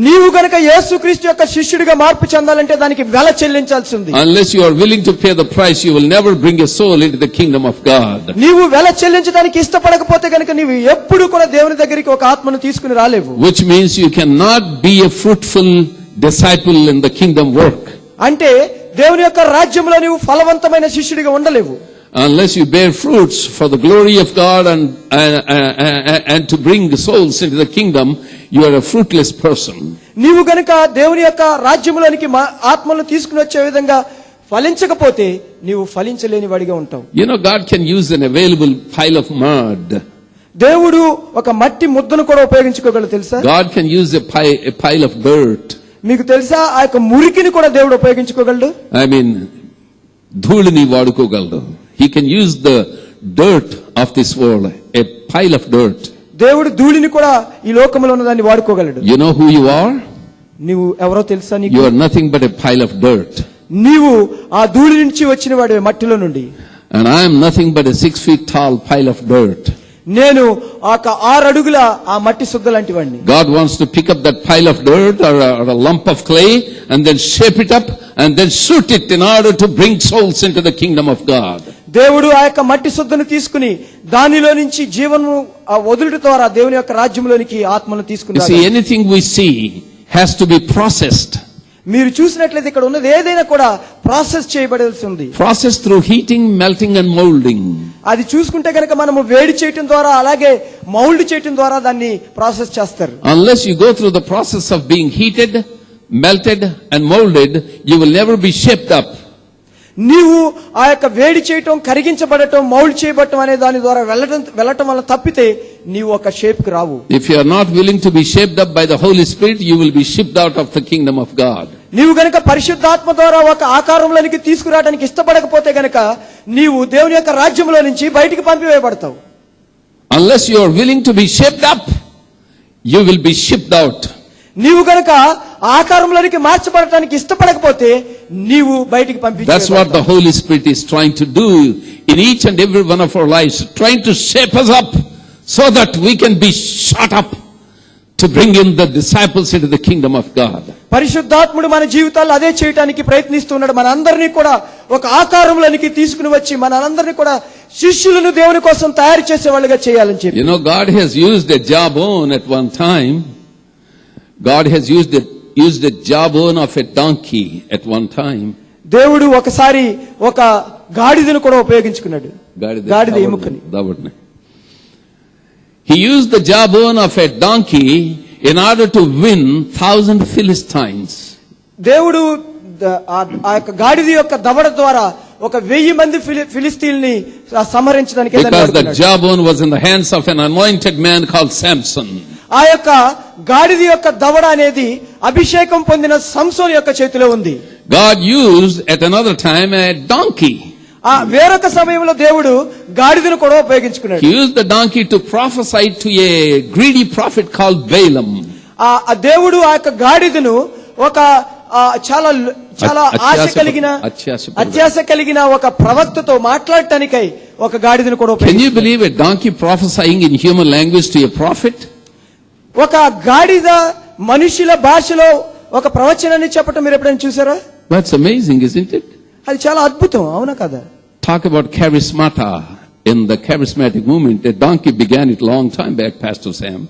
నీవు గనుక యేసుక్రీస్తు యొక్క శిష్యుడిగా మార్పు చెందాలంటే దానికి వెల చెల్లించాల్సి ఉంది. Unless you are willing to pay the price, you will never bring a soul into the kingdom of God. నీవు వెల చెల్లించడానికి ఇష్టపడకపోతే గనుక నీవు ఎప్పుడు కూడా దేవుని దగ్గరికి ఒక ఆత్మను తీసుకుని రాలేవు. Which means you cannot be a fruitful disciple in the kingdom work. అంటే దేవుని యొక్క రాజ్యంలో నీవు ఫలవంతమైన శిష్యుడిగా ఉండలేవు. unless you bear fruits for the glory of God and to bring souls into the kingdom, you are a fruitless person. నీవు గనుక దేవుని యొక్క రాజ్యములోనికి ఆత్మలను తీసుకుని వచ్చే విధంగా ఫలించకపోతే నీవు ఫలించలేని వాడిగా ఉంటావు. You know, God can use an available pile of mud. దేవుడు ఒక మట్టి ముద్దను కూడా ఉపయోగించుకోగలడు తెలుసా? God can use a pile of dirt. మీకు తెలుసా ఆ యొక్క మురికిని కూడా దేవుడు ఉపయోగించుకోగలడు. I mean, ధూళిని వాడుకోగలడు. He can use the dirt of this world, a pile of dirt. దేవుడు ధూళిని కూడా ఈ లోకంలో ఉన్న దాన్ని వాడుకోగలడు. You know who you are? నీవు ఎవరో తెలుసా నీకు? You are nothing but a pile of dirt. నీవు ఆ ధూళి నుంచి వచ్చిన వాడివే, మట్టిలో నుండి. And I am nothing but a 6 feet tall pile of dirt. నేను ఆ 6 అడుగుల ఆ మట్టి సుద్ద లాంటి వాడిని. God wants to pick up that pile of dirt or a lump of clay and then shape it up and then suit it in order to bring souls into the kingdom of God. దేవుడు ఆ యొక్క మట్టి సుద్దను తీసుకుని దానిలో నుంచి జీవనము వదులుట ద్వారా దేవుని యొక్క రాజ్యంలోనికి ఆత్మను You తీసుకున్నారు. see, anything we see has to be processed. మీరు చూసినట్లయితే ఇక్కడ ఉన్నది ఏదైనా కూడా ప్రాసెస్ చేయబడాల్సి ఉంది. Processed through heating, melting and molding. అది చూసుకుంటే కనుక మనము వేడి చేయటం ద్వారా అలాగే మౌల్డ్ చేయటం ద్వారా దాన్ని ప్రాసెస్ చేస్తారు. Unless you go through the process of being heated, melted and molded, you will never be shaped up. నీవు ఆ యొక్క వేడి చేయటం, కరిగించబడటం, మౌల్డ్ చేయబడటం అనే దాని ద్వారా వెళ్ళటం వల్ల తప్పితే నీవు ఒక షేప్ కి రావు. If you are not willing to be shaped up by the Holy Spirit, you will be shipped out of the kingdom of God. నీవు గనుక పరిశుద్ధాత్మ ద్వారా ఒక ఆకారంలోనికి తీసుకురావడానికి ఇష్టపడకపోతే గనుక నీవు దేవుని యొక్క రాజ్యంలో నుంచి బయటికి పంపివేయబడతావు. Unless you are willing to be shaped up, you will be shipped out. నీవు గనుక ఆకారంలోనికి మార్చబడటానికి ఇష్టపడకపోతే నీవు బయటికి That's what the Holy Spirit is trying to do in each and every one of our lives, trying to shape us up so that we can be shot up to bring in the disciples into the kingdom of God. పరిశుద్ధాత్ముడు మన జీవితాల్లో అదే చేయడానికి ప్రయత్నిస్తున్నాడు. మనందరినీ కూడా ఒక ఆకారంలోనికి తీసుకుని వచ్చి మనందరినీ కూడా శిష్యులను దేవుని కోసం తయారు చేసే వాళ్ళుగా చేయాలని చెప్పి. You know, God has used a jawbone at one time. God has used a jawbone of a donkey at one time. దేవుడు ఒకసారి ఒక గాడిదను కూడా ఉపయోగించుకున్నాడు. గాడిద ఎముకని. He used the jawbone of a donkey in order to win 1,000 Philistines. దేవుడు ఆ యొక్క గాడిద యొక్క దవడ ద్వారా ఒక 1000 మంది ఫిలిస్తీయుల్ని సంహరించడానికి Because the jawbone was in the hands of an anointed man called Samson. ఆ యొక్క గాడిద యొక్క దవడ అనేది అభిషేకం పొందిన సంసోను యొక్క చేతిలో ఉంది. God used at another time a donkey. ఆ వేరొక సమయంలో దేవుడు గాడిదను కూడా ఉపయోగించుకున్నాడు. He used the donkey to prophesy to a greedy prophet called Balaam. ఆ దేవుడు ఆ యొక్క గాడిదను ఒక చాలా అత్యాశ కలిగిన ఒక ప్రవక్తతో మాట్లాడటానికై ఒక గాడిదను కూడా Can you believe a donkey prophesying in human language to a prophet? ఒక గాడిద మనుషుల భాషలో ఒక ప్రవచనాన్ని చెప్పటం మీరు ఎప్పుడైనా చూసారా? That's amazing, isn't it? అది చాలా అద్భుతం, అవునా కదా? Talk about charismata. In the charismatic movement, a donkey began it long time back, Pastor Sam.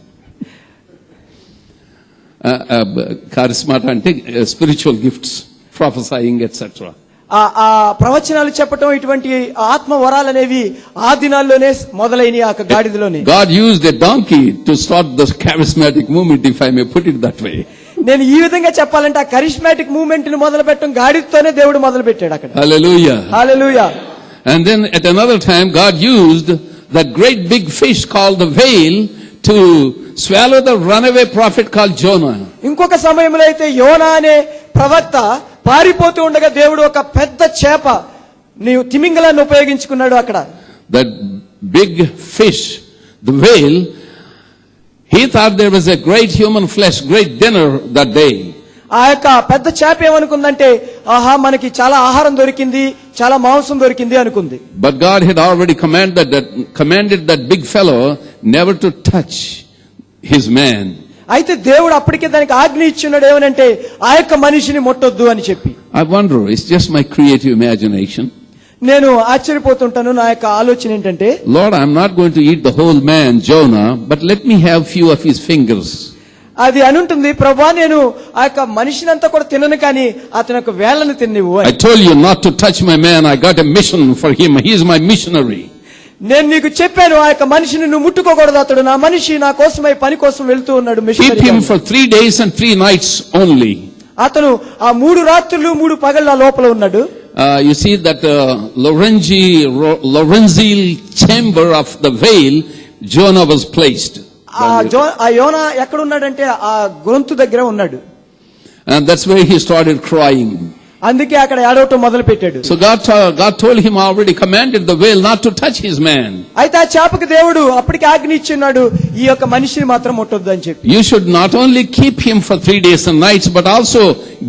Charismata ante spiritual gifts, prophesying, etc. ఆ ప్రవచనాలు చెప్పటం ఇటువంటి ఆత్మ వరాలు అనేవి ఆ దినాల్లోనే మొదలైన ఆ గాడిదలోనే. God used a donkey to start the charismatic movement, if I may put it that way. నేను ఈ విధంగా చెప్పాలంటే ఆ కరిస్మాటిక్ మూవ్మెంట్ ని మొదలు పెట్టడం గాడిదతోనే దేవుడు మొదలు పెట్టాడు అక్కడ. Hallelujah. Hallelujah. And then at another time God used that great big fish called the whale to swallow the runaway prophet called Jonah. ఇంకొక సమయంలో అయితే యోనా అనే ప్రవక్త పారిపోతూ ఉండగా దేవుడు ఒక పెద్ద చేప తిమింగలాన్ని ఉపయోగించుకున్నాడు అక్కడ. That big fish, the whale, he thought there was a great human flesh, great dinner that day. ఆ యొక్క పెద్ద చేప ఏమనుకుందంటే ఆహా మనకి చాలా ఆహారం దొరికింది, చాలా మాంసం దొరికింది అనుకుంది. But God had already commanded that big fellow never to touch his man. అయితే దేవుడు అప్పటికే దానికి ఆజ్ఞ ఇచ్చున్నాడు ఏమనంటే ఆ యొక్క మనిషిని ముట్టొద్దు అని చెప్పి. I wonder, it's just my creative imagination. నేను ఆశ్చర్యపోతుంటాను, నా యొక్క ఆలోచన ఏంటంటే, Lord, I'm not going to eat the whole man, Jonah, but let me have few of his fingers. అది అనుంటుంది, ప్రభా నేను ఆ యొక్క మనిషినంతా కూడా తినను కానీ అతని యొక్క వేళ్ళను తిన్నివ్వు I అని. told you not to touch my man. I got a mission for him. He is my missionary. నేను నీకు చెప్పాను, ఆ యొక్క మనిషిని నువ్వు ముట్టుకోకూడదు, అతడు నా మనిషి, నా కోసమై పని కోసం వెళ్తూ ఉన్నాడు. Keep మిషనరీగా. him for 3 days and 3 nights only. అతను ఆ 3 రాత్రులు 3 పగళ్ళ లోపల ఉన్నాడు. You see that Lorenzile chamber of the veil, Jonah was placed. ఆ యోనా ఎక్కడ ఉన్నాడంటే ఆ గొంతు దగ్గర ఉన్నాడు. And that's where he started crying. అందుకే అక్కడ ఏడవటం మొదలు పెట్టాడు. So God told him, already commanded the whale not to touch his man. అయితే ఆ చేపకి దేవుడు అప్పటికి ఆజ్ఞ ఇచ్చున్నాడు, ఈ యొక్క మనిషిని మాత్రం ముట్టొద్దు అని చెప్పి. You should not only keep him for 3 days and nights, but also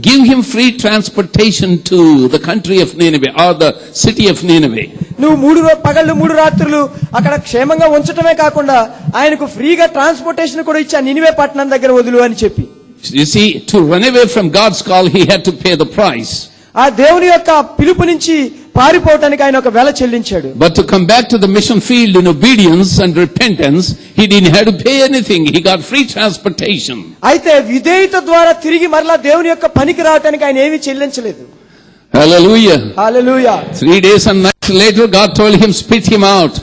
give him free transportation to the country of Nineveh or the city of Nineveh. నువ్వు 3 పగళ్ళు 3 రాత్రులు అక్కడ క్షేమంగా ఉంచటమే కాకుండా ఆయనకు ఫ్రీగా ట్రాన్స్పోర్టేషన్ కూడా ఇచ్చి ఆ నినివే పట్టణం దగ్గర వదులు అని చెప్పి. You see, to run away from God's call, he had to pay the price. ఆ దేవుని యొక్క పిలుపు నుంచి పారిపోవటానికి ఆయన ఒక వెల చెల్లించాడు. But to come back to the mission field in obedience and repentance, he didn't have to pay anything. He got free transportation. అయితే విధేయత ద్వారా తిరిగి మరలా దేవుని యొక్క పనికి రావటానికి ఆయన ఏమీ చెల్లించలేదు. Hallelujah. Hallelujah. 3 days and nights later, God told him, spit him out.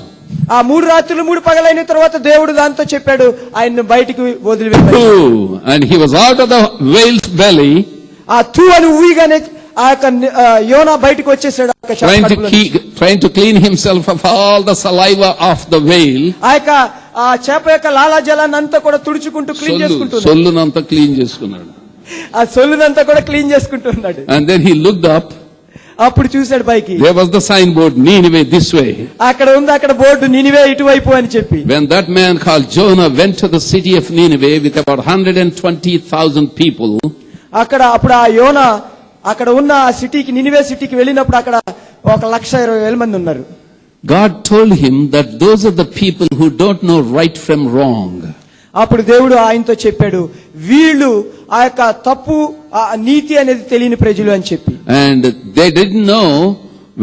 ఆ 3 రాత్రులు 3 పగలైన తర్వాత దేవుడు దాంతో చెప్పాడు, ఆయన్ను బయటికి వదిలివేయమని. Ooh, and he was out of the whale's belly, ఆ తూ అని ఊయగానే ఆ యొక్క యోనా బయటికి వచ్చేసాడు. ఆ యొక్క చేప కడుపులో నుంచి. trying to clean himself of all the saliva of the whale. ఆ యొక్క ఆ చేప యొక్క లాలాజలాన్ని అంతా కూడా తుడుచుకుంటూ క్లీన్ చేసుకుంటున్నాడు. సొల్లునంతా క్లీన్ చేసుకున్నాడు. ఆ సొల్లునంతా కూడా క్లీన్ చేసుకుంటున్నాడు. And then he looked up. అప్పుడు చూశాడు పైకి. There was the signboard, Nineveh this way. అక్కడ ఉంది, అక్కడ బోర్డు నినివే ఇటువైపు అని చెప్పి. When that man called Jonah went to the city of Nineveh with about 120,000 people, అప్పుడు ఆ యోనా అక్కడ ఉన్న ఆ సిటీకి, నినివే సిటీకి వెళ్ళినప్పుడు అక్కడ 1,20,000 మంది ఉన్నారు. God told him that those are the people who don't know right from wrong. అప్పుడు దేవుడు ఆయనతో చెప్పాడు, వీళ్ళు ఆ యొక్క తప్పు ఆ నీతి అనేది తెలియని ప్రజలు అని చెప్పి. And they didn't know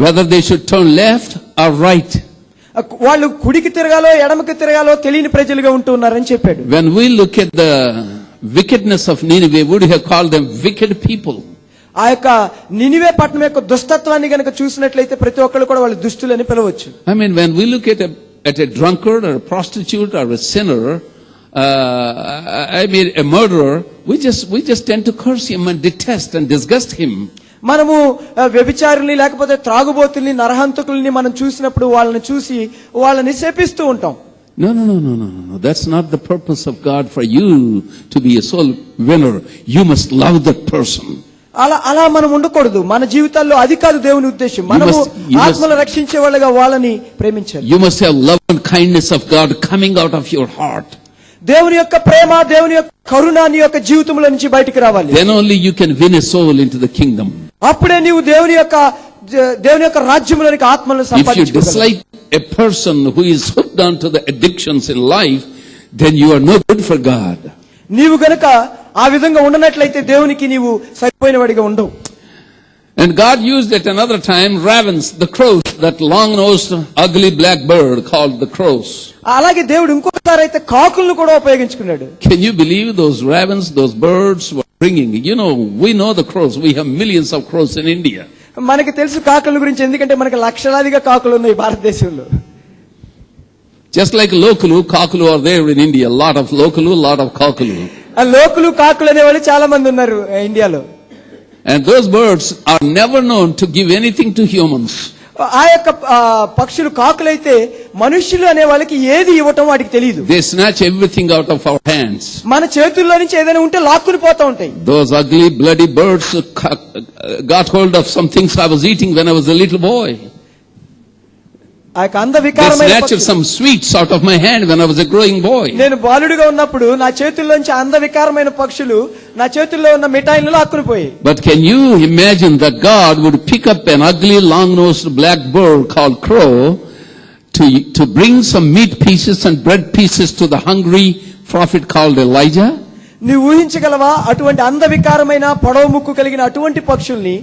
whether they should turn left or right. వాళ్ళు కుడికి తిరగాలో ఎడమకి తిరగాలో తెలియని ప్రజలుగా ఉంటూ ఉన్నారని చెప్పాడు. When we look at the wickedness of Nineveh, would you have called them wicked people? ఆ యొక్క నినివే పట్టణం యొక్క దుష్టత్వాన్ని గనక చూసినట్లయితే ప్రతి ఒక్కరు కూడా వాళ్ళు దుష్టులని పిలవచ్చు. I mean, when we look at a drunkard or a prostitute or a sinner, a murderer, we just tend to curse him and detest and disgust him. మనము వ్యభిచారుల్ని లేకపోతే త్రాగుబోతుల్ని నరహంతకుల్ని మనం చూసినప్పుడు వాళ్ళని చూసి వాళ్ళని శపిస్తూ ఉంటాం. No. That's not the purpose of God for you to be a soul winner. You must love that person. అలా మనం ఉండకూడదు. మన జీవితాల్లో అది కాదు దేవుని ఉద్దేశం. మనము ఆత్మలు రక్షించే వాళ్ళగా వాళ్ళని ప్రేమించాలి. You must have love and kindness of God coming out of your heart. దేవుని యొక్క ప్రేమ, దేవుని యొక్క కరుణ నీ యొక్క జీవితంలో నుంచి బయటికి రావాలి. Then only you can win a soul into the kingdom. అప్పుడే నీవు దేవుని యొక్క రాజ్యంలోనికి ఆత్మలను If you సంపాదించుకోగలవు. dislike a person who is hooked onto the addictions in life, then you are no good for God. నీవు గనుక ఆ విధంగా ఉండనట్లయితే దేవునికి నీవు సరిపోయిన వాడిగా ఉండవు. And God used at another time ravens, the crows, that long-nosed, ugly black bird called the crows. అలాగే దేవుడు ఇంకొకసారి అయితే కాకులను కూడా ఉపయోగించుకున్నాడు. Can you believe those ravens, those birds were bringing? You know, we know the crows. We have millions of crows in India. మనకి తెలుసు కాకుల గురించి, ఎందుకంటే మనకి లక్షలాదిగా కాకులు ఉన్నాయి భారతదేశంలో. Just like lokulu, kakulu are there in India. A lot of lokulu, a lot of kakulu. ఆ లోకులు కాకులు అనేవాళ్ళు చాలా మంది ఉన్నారు ఇండియాలో. And those birds are never known to give anything to humans. ఆ యొక్క పక్షులు కాకులైతే మనుష్యులు అనే వాళ్ళకి ఏది ఇవ్వటం వాటికి తెలియదు. They snatch everything out of our hands. మన చేతుల్లో నుంచి ఏదైనా ఉంటే లాక్కుని పోతా ఉంటాయి. Those ugly, bloody birds got hold of some things I was eating when I was a little boy. ఆ యొక్క They అందవికారమైన snatched some sweets out of my hand when I was a growing boy. నేను బాలుడిగా ఉన్నప్పుడు నా చేతుల్లోంచి అందవికారమైన పక్షులు నా చేతుల్లో ఉన్న మిఠాయిలను లాక్కుని పోయాయి. But can you imagine that God would pick up an ugly, long-nosed black bird called crow to bring some meat pieces and bread pieces to the hungry prophet called Elijah? నీవు ఊహించగలవా? అటువంటి అందవికారమైన పొడవు ముక్కు కలిగిన అటువంటి పక్షుల్ని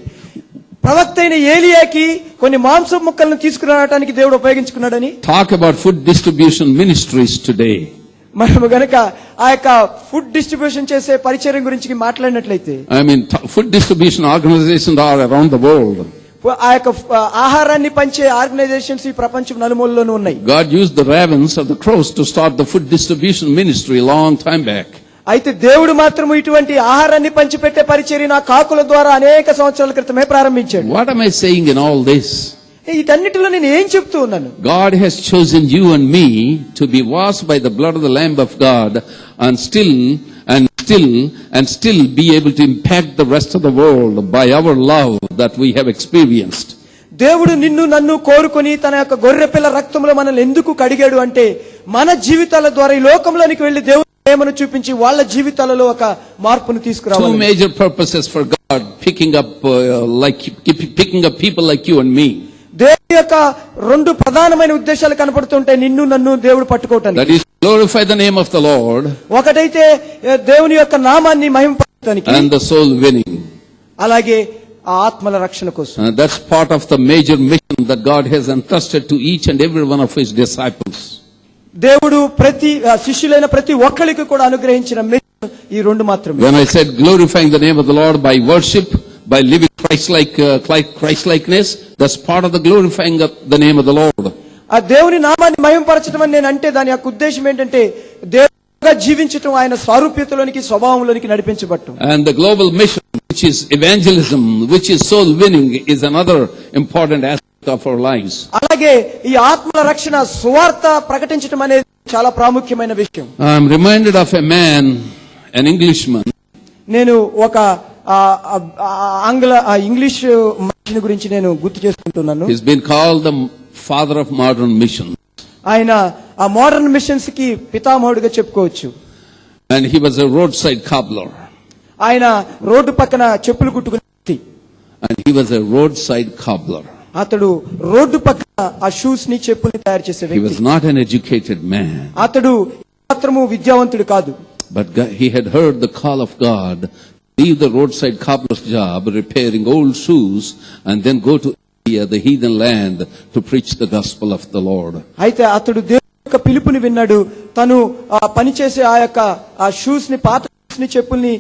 ప్రవక్త అయిన ఏలియాకి కొన్ని మాంసం ముక్కలను తీసుకురావడానికి దేవుడు ఉపయోగించుకున్నాడని. Talk about food distribution ministries today. మనము గనక ఆ యొక్క ఫుడ్ డిస్ట్రిబ్యూషన్ చేసే పరిచర్య గురించి మాట్లాడినట్లయితే, I mean, food distribution organizations are around the world. ఆ యొక్క ఆహారాన్ని పంచే ఆర్గనైజేషన్స్ ఈ ప్రపంచం నలుమూలలోనూ ఉన్నాయి. God used the ravens or the crows to start the food distribution ministry a long time back. అయితే దేవుడు మాత్రం ఇటువంటి ఆహారాన్ని పంచిపెట్టే పరిచర్యను ఆ కాకుల ద్వారా అనేక సంవత్సరాల క్రితమే ప్రారంభించాడు. What am I saying in all this? వీటన్నిటిలో నేను ఏం చెప్తూ ఉన్నాను? God has chosen you and me to be washed by the blood of the Lamb of God and still be able to impact the rest of the world by our love that we have experienced. దేవుడు నిన్ను నన్ను కోరుకొని తన యొక్క గొర్రెపిల్ల రక్తంలో మనల్ని ఎందుకు కడిగాడు అంటే, మన జీవితాల ద్వారా ఈ లోకంలోనికి వెళ్లి దేవుడు ప్రేమను చూపించి వాళ్ళ జీవితాలలో ఒక మార్పును Two తీసుకురావాలి. major purposes for God picking up people like you and me. దేవుని యొక్క రెండు ప్రధానమైన ఉద్దేశాలు కనపడుతుంటాయి నిన్ను నన్ను దేవుడు పట్టుకోవటానికి. That is, glorify the name of the Lord ఒకటైతే దేవుని యొక్క నామాన్ని మహిమపరచడానికి, and the soul winning. అలాగే ఆ ఆత్మల రక్షణ కోసం. That's part of the major mission that God has entrusted to each and every one of His disciples. దేవుడు ప్రతి శిష్యులైన ప్రతి ఒక్కరికి కూడా అనుగ్రహించిన మిషన్ ఈ రెండు మాత్రమే. When I said glorifying the name of the Lord by worship, by living Christ-likeness, that's part of the glorifying of the name of the Lord. ఆ దేవుని నామాన్ని మహిమపరచడం అని నేను అంటే దాని యొక్క ఉద్దేశం ఏంటంటే దేవుడిగా జీవించటం, ఆయన స్వరూప్యతలోనికి స్వభావంలోనికి నడిపించబడటం. And the global mission, which is evangelism, which is soul winning, is another important aspect of our lives. అలాగే ఈ ఆత్మల రక్షణ సువార్త ప్రకటించడం అనేది చాలా ప్రాముఖ్యమైన విషయం. I'm reminded of a man, an Englishman. నేను ఒక ఇంగ్లీష్ మనిషిని గురించి నేను గుర్తు చేసుకుంటున్నాను. He's been called the father of modern mission. ఆయన ఆ మోడర్న్ మిషన్స్ కి పితామహుడిగా చెప్పుకోవచ్చు. And he was a roadside cobbler. ఆయన రోడ్డు పక్కన చెప్పులు కుట్టుకునే వ్యక్తి. And he was a roadside cobbler. అతడు రోడ్డు పక్కన ఆ షూస్ ని చెప్పుల్ని తయారు చేసే He was వ్యక్తి. not an educated man. అతడు మాత్రము విద్యావంతుడు కాదు. But he had heard the call of God, leave the roadside cobbler's job, repairing old shoes, and then go to India, the heathen land, to preach the gospel of the Lord. అయితే అతడు దేవుని యొక్క పిలుపుని విన్నాడు. తను ఆ పని చేసే ఆ యొక్క ఆ షూస్ ని, పాత షూస్ ని, చెప్పుల్ని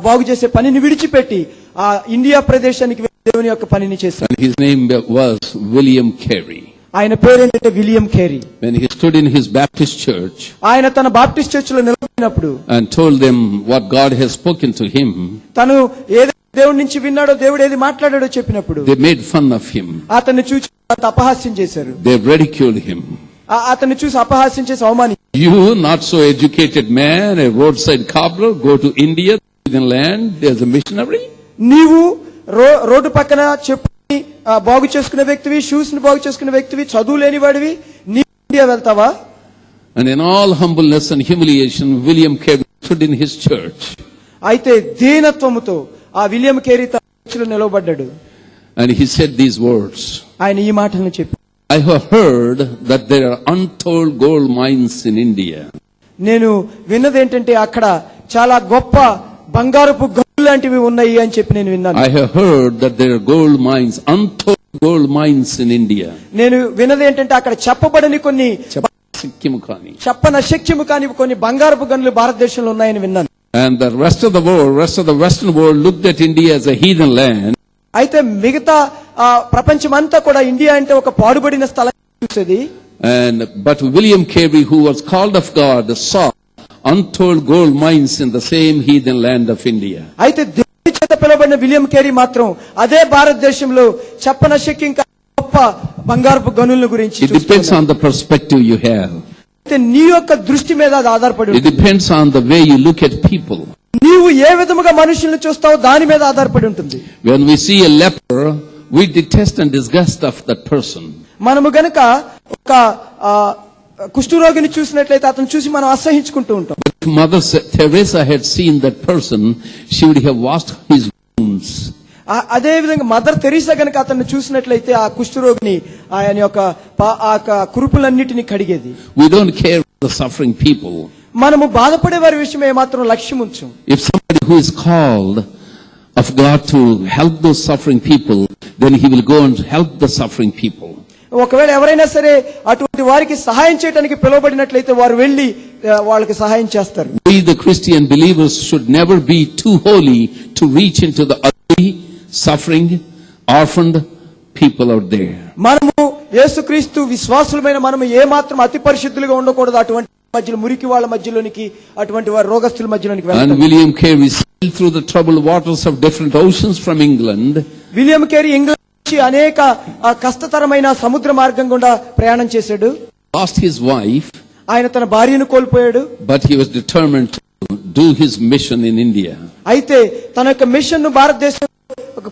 బాగు చేసే పనిని విడిచిపెట్టి ఆ ఇండియా ప్రదేశానికి వెళ్ళి దేవుని యొక్క పనిని చేశాడు. And his name was William Carey. ఆయన పేరేంటంటే William Carey. When he stood in his Baptist church ఆయన తన బాప్టిస్ట్ చర్చ్ లో నిలబడినప్పుడు and told them what God has spoken to him, తను ఏదైతే దేవుడి నుంచి విన్నాడో, దేవుడు ఏది మాట్లాడాడో చెప్పినప్పుడు they made fun of him. అతన్ని చూసి అపహాస్యం చేశారు. They ridiculed him. అతన్ని చూసి అపహాస్యం చేసి అవమానించారు. You, not so educated man, a roadside cobbler, go to India, the heathen land, there's a missionary? నీవు రోడ్డు పక్కన చెప్పుని బాగు చేసుకునే వ్యక్తివి, షూస్ ని బాగు చేసుకునే వ్యక్తివి, చదువు లేని వాడివి, నీ ఇండియా వెళ్తావా? And in all humbleness and humiliation, William Carey stood in his church. అయితే దీనత్వముతో ఆ విలియం కేరీ తన చర్చిలో నిలవబడ్డాడు. And he said these words, ఆయన ఈ మాటలను చెప్పి, I have heard that there are untold gold mines in India. నేను విన్నది ఏంటంటే అక్కడ చాలా గొప్ప బంగారపు గనులు లాంటివి ఉన్నాయి అని చెప్పి నేను విన్నాను. I have heard that there are gold mines, untold gold mines in India. నేను విన్నది ఏంటంటే అక్కడ చెప్పబడని కొన్ని చెప్పన శక్యము కాని కొన్ని బంగారపు గనులు భారతదేశంలో ఉన్నాయని విన్నాను. And the rest of the western world looked at India as a heathen land. అయితే మిగతా ప్రపంచం అంతా కూడా ఇండియా అంటే ఒక పాడుబడిన స్థలం చూసేది. But William Carey, who was called of God, saw untold gold mines in the same heathen land of India. అయితే దేవుని చేత పిలువబడిన విలియం కేరీ మాత్రం అదే భారతదేశంలో చెప్పన శక్యం కాని గొప్ప బంగారపు గనుల గురించి It depends on the perspective you have. అయితే నీ యొక్క దృష్టి మీద అది ఆధారపడి It depends on the way you look at people. నీవు ఏ విధముగా మనుషులను చూస్తావో దాని మీద ఆధారపడి ఉంటుంది. When we see a leper, we detest and disgust of that person. మనము గనక ఒక కుష్ఠరోగిని చూసినట్లయితే అతను చూసి మనం అసహించుకుంటూ ఉంటాం. If Mother Teresa had seen that person, she would have washed his wounds. అదే విధంగా మదర్ తెరీసా గనక అతన్ని చూసినట్లయితే ఆ కుష్ఠరోగిని ఆయన యొక్క కురుపులన్నిటిని కడిగేది. We don't care for the suffering people. మనము బాధపడే వారి విషయం ఏమాత్రం లక్ష్యం ఉంచం. If somebody who is called of God to help those suffering people, then he will go and help the suffering people. ఒకవేళ ఎవరైనా సరే అటువంటి వారికి సహాయం చేయడానికి పిలువబడినట్లయితే వారు వెళ్లి వాళ్ళకి సహాయం చేస్తారు. We, the Christian believers, should never be too holy to reach into the ugly, suffering, orphaned people out there. మనము యేసుక్రీస్తు విశ్వాసులమైన మనము ఏ మాత్రం అతి పరిశుద్ధులుగా ఉండకూడదు. అటువంటి మధ్యలో మురికి వాళ్ళ మధ్యలోనికి, అటువంటి వారి రోగస్తుల మధ్యలోనికి And వెళ్ళాలి. William Carey sailed through the troubled waters of different oceans from England. William Carey England నుంచి అనేక కష్టతరమైన సముద్ర మార్గం గుండా ప్రయాణం చేశాడు. Lost his wife, ఆయన తన భార్యను కోల్పోయాడు. but he was determined to do his mission in India. అయితే తన యొక్క మిషన్ ను భారతదేశం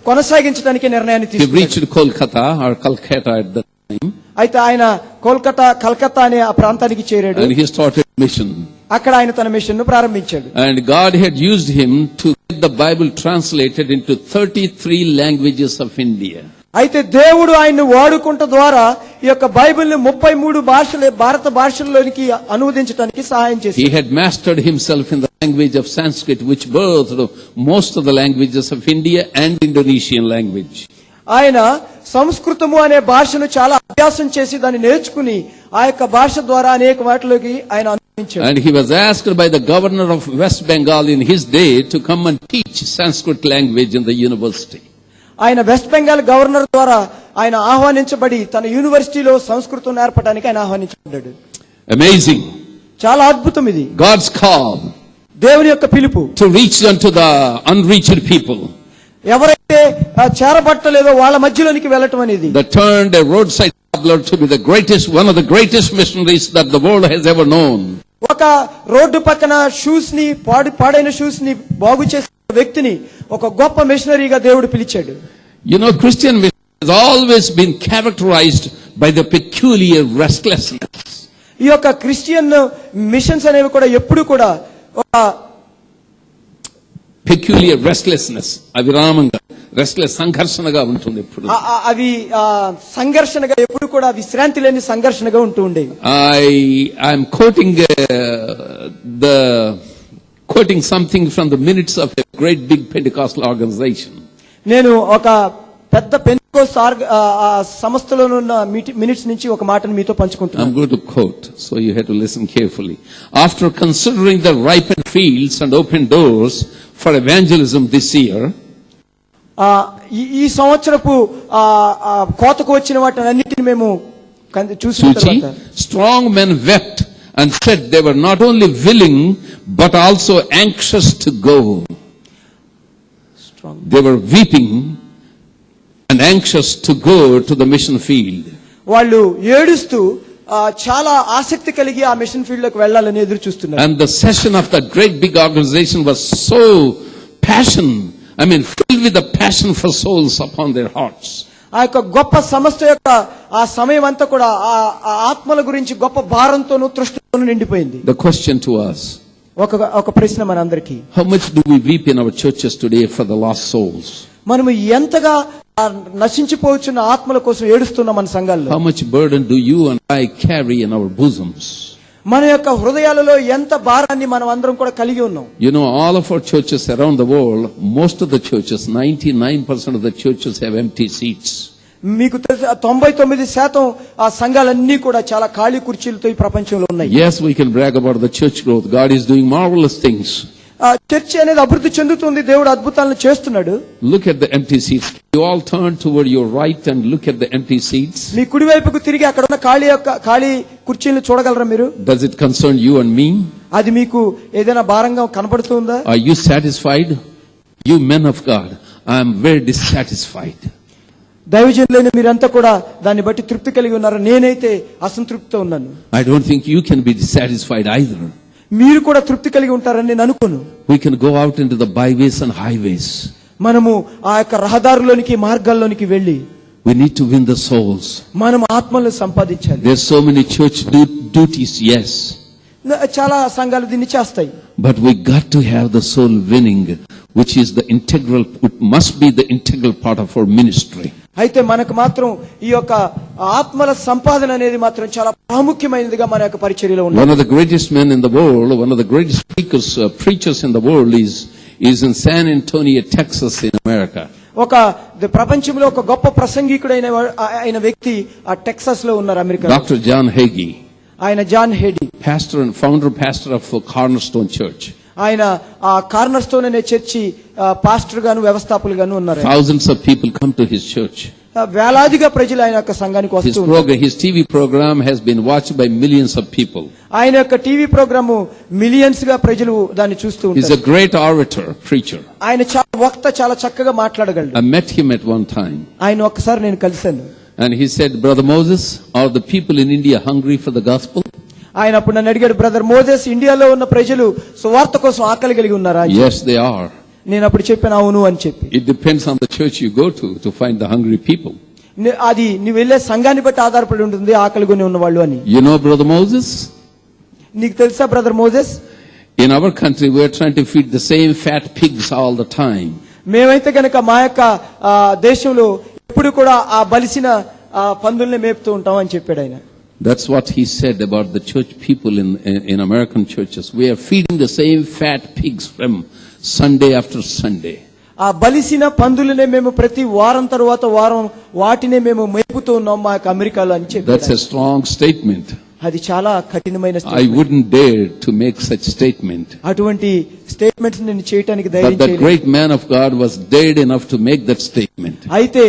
కొనసాగించడానికి నిర్ణయాన్ని He తీసుకున్నాడు. reached Kolkata or Calcutta at that time, అయితే ఆయన కలకత్తా అనే ఆ ప్రాంతానికి చేరాడు. and he started mission. అక్కడ ఆయన తన మిషన్ ను ప్రారంభించాడు. And God had used him to get the Bible translated into 33 languages of India. అయితే దేవుడు ఆయన్ని వాడుకుంట ద్వారా ఈ యొక్క బైబిల్ ని 33 భాషల భారత భాషల్లోనికి అనువదించడానికి సహాయం చేశాడు. He had mastered himself in the language of Sanskrit, which birthed most of the languages of India and Indonesian language. ఆయన సంస్కృతము అనే భాషను చాలా అభ్యాసం చేసి దాన్ని నేర్చుకుని ఆ యొక్క భాష ద్వారా అనేక వాటిలోకి ఆయన అనువదించాడు. And he was asked by the governor of West Bengal in his day to come and teach Sanskrit language in the university. ఆయన వెస్ట్ బెంగాల్ గవర్నర్ ద్వారా ఆయన ఆహ్వానించబడి తన యూనివర్సిటీలో సంస్కృతం నేర్పడానికి ఆయన ఆహ్వానించబడ్డాడు. Amazing. చాలా అద్భుతం ఇది. God's call దేవుని యొక్క పిలుపు to reach unto the unreached people. ఎవరైతే చేరబట్టలేదో వాళ్ళ మధ్యలోనికి వెళ్ళటం అనేది. That turned a roadside traveler to be the greatest, one of the greatest missionaries that the world has ever known. ఒక రోడ్డు పక్కన షూస్ ని పాడైన షూస్ ని బాగు చేసిన వ్యక్తిని ఒక గొప్ప మిషనరీగా దేవుడు పిలిచాడు. You know, Christian mission has always been characterized by the peculiar restlessness. ఈ యొక్క క్రిస్టియన్ మిషన్స్ అనేవి కూడా ఎప్పుడు కూడా ఒక Peculiar restlessness. అవిరామంగా రెస్ట్లెస్ సంఘర్షణగా ఉంటుంది ఎప్పుడు. అవి సంఘర్షణగా ఎప్పుడు కూడా విశ్రాంతి లేని సంఘర్షణగా ఉంటూ ఉండేవి. I'm quoting something from the minutes of a great big Pentecostal organization. నేను ఒక పెద్ద పెంటెకోస్ట్ సంస్థలో ఉన్న మినిట్స్ నుంచి ఒక మాటను మీతో పంచుకుంటున్నాను. I'm going to quote, so you have to listen carefully. After considering the ripened fields and open doors for evangelism this year, ఈ సంవత్సరపు కోతకు వచ్చిన వాటిని అన్నిటిని మేము చూసిన తర్వాత strong men wept and said they were not only willing but also anxious to go. They were weeping and anxious to go to the mission field. వాళ్ళు ఏడుస్తూ చాలా ఆసక్తి కలిగి ఆ మిషన్ ఫీల్డ్ లోకి వెళ్ళాలని ఎదురు చూస్తున్నారు. And the session of that great big organization was so filled with the passion for souls upon their hearts. ఆ యొక్క గొప్ప సంస్థ యొక్క ఆ సమయం అంతా కూడా ఆ ఆత్మల గురించి గొప్ప భారంతోనూ తృష్ణతోనూ నిండిపోయింది. The question to us, ఒక ప్రశ్న మనందరికీ, how much do we weep in our churches today for the lost souls? మనము ఎంతగా నశించిపోవచ్చున్న ఆత్మల కోసం ఏడుస్తున్నాం మన సంఘాల్లో. How much burden do you and I carry in our bosoms? మన యొక్క హృదయాలలో ఎంత భారాన్ని మనం అందరం కూడా కలిగి ఉన్నాం. You know, all of our churches around the world, most of the churches, 99% of the churches have empty seats. మీకు 99% ఆ సంఘాలన్నీ కూడా చాలా ఖాళీ కుర్చీలతో ఈ ప్రపంచంలో ఉన్నాయి. Yes, we can brag about the church growth. God is doing marvelous things. Church అనేది అభివృద్ధి చెందుతుంది, దేవుడు అద్భుతాలను చేస్తున్నాడు. Look at the empty seats. You all turn toward your right and look at the empty seats. మీ కుడి వైపుకు తిరిగి అక్కడ ఉన్న ఖాళీ కుర్చీలను చూడగలరా మీరు? Does it concern you and me? అది మీకు ఏదైనా భారంగా కనబడుతుందా? Are you satisfied? You men of God, I am very dissatisfied. దైవజనులైన మీరంతా కూడా దాన్ని బట్టి తృప్తి కలిగి ఉన్నారు. నేనైతే అసంతృప్తితో ఉన్నాను. I don't think you can be dissatisfied either. మీరు కూడా తృప్తి కలిగి ఉంటారని నేను అనుకోను. We can go out into the byways and highways. మనము ఆ యొక్క రహదారుల్లోనికి మార్గాల్లోనికి వెళ్ళి We need to win the souls. మనం ఆత్మలను సంపాదించాలి. There's so many church duties, yes. చాలా సంఘాలు దీన్ని చేస్తాయి. But we got to have the soul winning, which is it must be the integral part of our ministry. అయితే మనకు మాత్రం ఈ యొక్క ఆత్మల సంపాదన అనేది మాత్రం చాలా ప్రాముఖ్యమైనదిగా మన యొక్క పరిచర్యలో ఉంది. One of the greatest men in the world, one of the greatest preachers in the world is in San Antonio, Texas in America. ఒక ప్రపంచంలో ఒక గొప్ప ప్రసంగికుడైన వ్యక్తి ఆ టెక్సాస్ లో ఉన్నారు, అమెరికా. Dr. John Hagee. ఆయన John Hagee, pastor and founder pastor of Cornerstone Church. ఆయన ఆ కార్నర్ స్టోన్ అనే చర్చి పాస్టర్ గాను వ్యవస్థాపకులు గాను ఉన్నారు. Thousands of people come to his church. వేలాదిగా ప్రజలు ఆయన యొక్క సంఘానికి వస్తూ ఉన్నారు. His TV program has been watched by millions of people. ఆయన యొక్క టీవీ ప్రోగ్రాము మిలియన్స్ గా ప్రజలు దాన్ని చూస్తూ He's ఉంటారు. a great orator, preacher. ఆయన వక్త, చాలా చక్కగా మాట్లాడగలడు. I met him at one time. ఆయన ఒక్కసారి నేను కలిశాను. And he said, Brother Moses, are the people in India hungry for the gospel? ఆయన అప్పుడు నన్ను అడిగాడు, బ్రదర్ మోజెస్, ఇండియాలో ఉన్న ప్రజలు సువార్త కోసం ఆకలి కలిగి ఉన్నారా? Yes, they are. నేను అప్పుడు చెప్పాను, అవును అని చెప్పి. It depends on the church you go to find the hungry people. అది నువ్వు వెళ్ళే సంఘాన్ని బట్టి ఆధారపడి ఉంటుంది ఆకలి కొని ఉన్న వాళ్ళు అని. You know, Brother Moses? నీకు తెలుసా brother Moses? In our country, we are trying to feed the same fat pigs all the time. మేమైతే కనుక మా యొక్క దేశంలో ఎప్పుడు కూడా ఆ బలిసిన పందుల్ని మేపుతూ ఉంటాం అని చెప్పాడు ఆయన. That's what he said about the church people in American churches. We are feeding the same fat pigs from Sunday after Sunday. ఆ బలిసిన పందులనే మేము ప్రతి వారం తర్వాత వారం వాటినే మేము మేపుతూ ఉన్నాం మా యొక్క అమెరికాలో అని చెప్పాడు. That's a strong statement. అది చాలా కఠినమైన I statement. wouldn't dare to make such statement. అటువంటి స్టేట్మెంట్స్ నేను చేయడానికి But ధైర్యం that చేయలేదు. great man of God was dared enough to make that statement. అయితే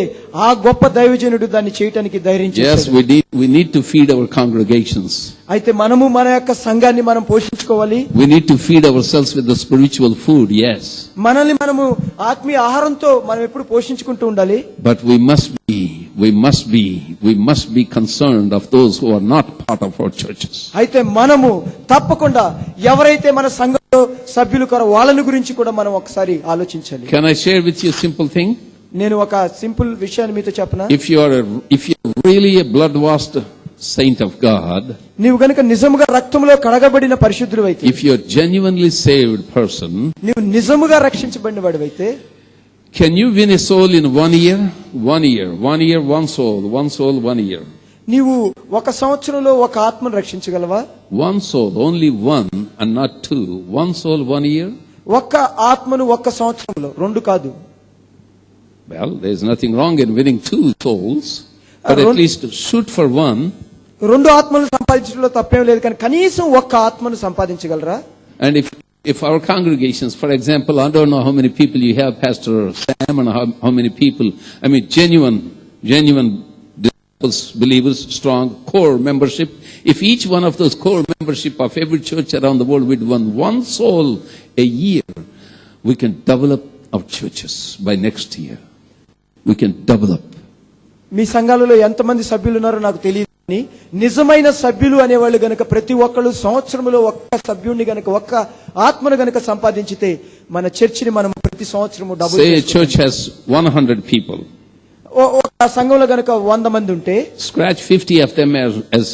ఆ గొప్ప దైవజనుడు దాన్ని చేయడానికి ధైర్యం Yes, చేశాడు. we need to feed our congregations. అయితే మనము మన యొక్క సంఘాన్ని మనం పోషించుకోవాలి. We need to feed ourselves with the spiritual food, yes. మనల్ని మనము ఆత్మీయ ఆహారంతో మనం ఎప్పుడు పోషించుకుంటూ ఉండాలి. But we must be concerned of those who are not part of our churches. అయితే మనము తప్పకుండా ఎవరైతే మన సంఘంలో సభ్యులు కారో వాళ్ళని గురించి కూడా మనం ఒకసారి ఆలోచించాలి. Can I share with you a simple thing? నేను ఒక సింపుల్ విషయాన్ని మీతో చెప్పనా? If you're really a blood-washed saint of God, నీవు గనుక నిజముగా రక్తంలో కడగబడిన పరిశుద్ధుడు అయితే, if you're genuinely saved person, నీవు నిజముగా రక్షించబడిన వాడివైతే, can you win a soul in 1 year? 1 year, 1 year, one soul, 1 year. నీవు ఒక సంవత్సరంలో ఒక ఆత్మను రక్షించగలవా? One soul, only one and not two. One soul, 1 year. ఒక్క ఆత్మను ఒక్క సంవత్సరంలో, రెండు కాదు. Well, there's nothing wrong in winning 2 souls, but at least shoot for one. రెండు ఆత్మలను సంపాదించడంలో తప్పేం లేదు, కానీ కనీసం ఒక్క ఆత్మను సంపాదించగలరా? And if our congregations, for example, I don't know how many people you have, Pastor Sam, and how many people, I mean, genuine disciples, believers, strong core membership. If each one of those core membership of every church around the world would win 1 soul a year, we can double up our churches by next year. We can double up. మీ సంఘాలలో ఎంతమంది సభ్యులు ఉన్నారో నాకు తెలియదు, కానీ నిజమైన సభ్యులు అనేవాళ్ళు గనక ప్రతి ఒక్కళ్ళు సంవత్సరంలో ఒక్క సభ్యుడిని గనక ఒక్క ఆత్మను గనక సంపాదించితే మన చర్చిని మనం ప్రతి సంవత్సరము double Say a church has 100 people. ఒక సంఘంలో గనక 100 మంది ఉంటే, Scratch 50 of them as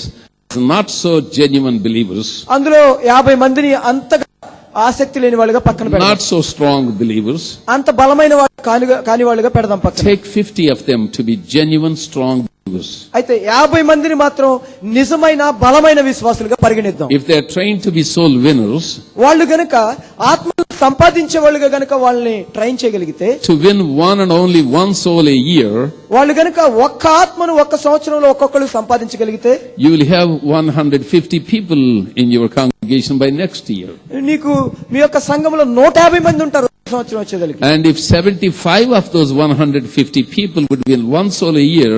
not so genuine believers. అందులో 50 మందిని అంతగా ఆసక్తి లేని వాళ్ళుగా పక్కన పెడదాం. Not so strong believers. అంత బలమైన వాళ్ళు కాని వాళ్ళుగా పెడదాం పక్కన. Take 50 of them to be genuine strong believers. అయితే 50 మందిని మాత్రం నిజమైన బలమైన విశ్వాసులుగా పరిగణిద్దాం. If they are trained to be soul winners, వాళ్ళు గనక ఆత్మను సంపాదించే వాళ్ళుగా గనక వాళ్ళని ట్రైన్ చేయగలిగితే, to win one and only 1 soul a year, వాళ్ళు గనక ఒక్క ఆత్మను ఒక్క సంవత్సరంలో ఒక్కొక్కరు సంపాదించగలిగితే, you will have 150 people in your congregation by next year. నీకు మీ యొక్క సంఘంలో 150 మంది ఉంటారు సంవత్సరం వచ్చేదలికి. And if 75 of those 150 people would win 1 soul a year,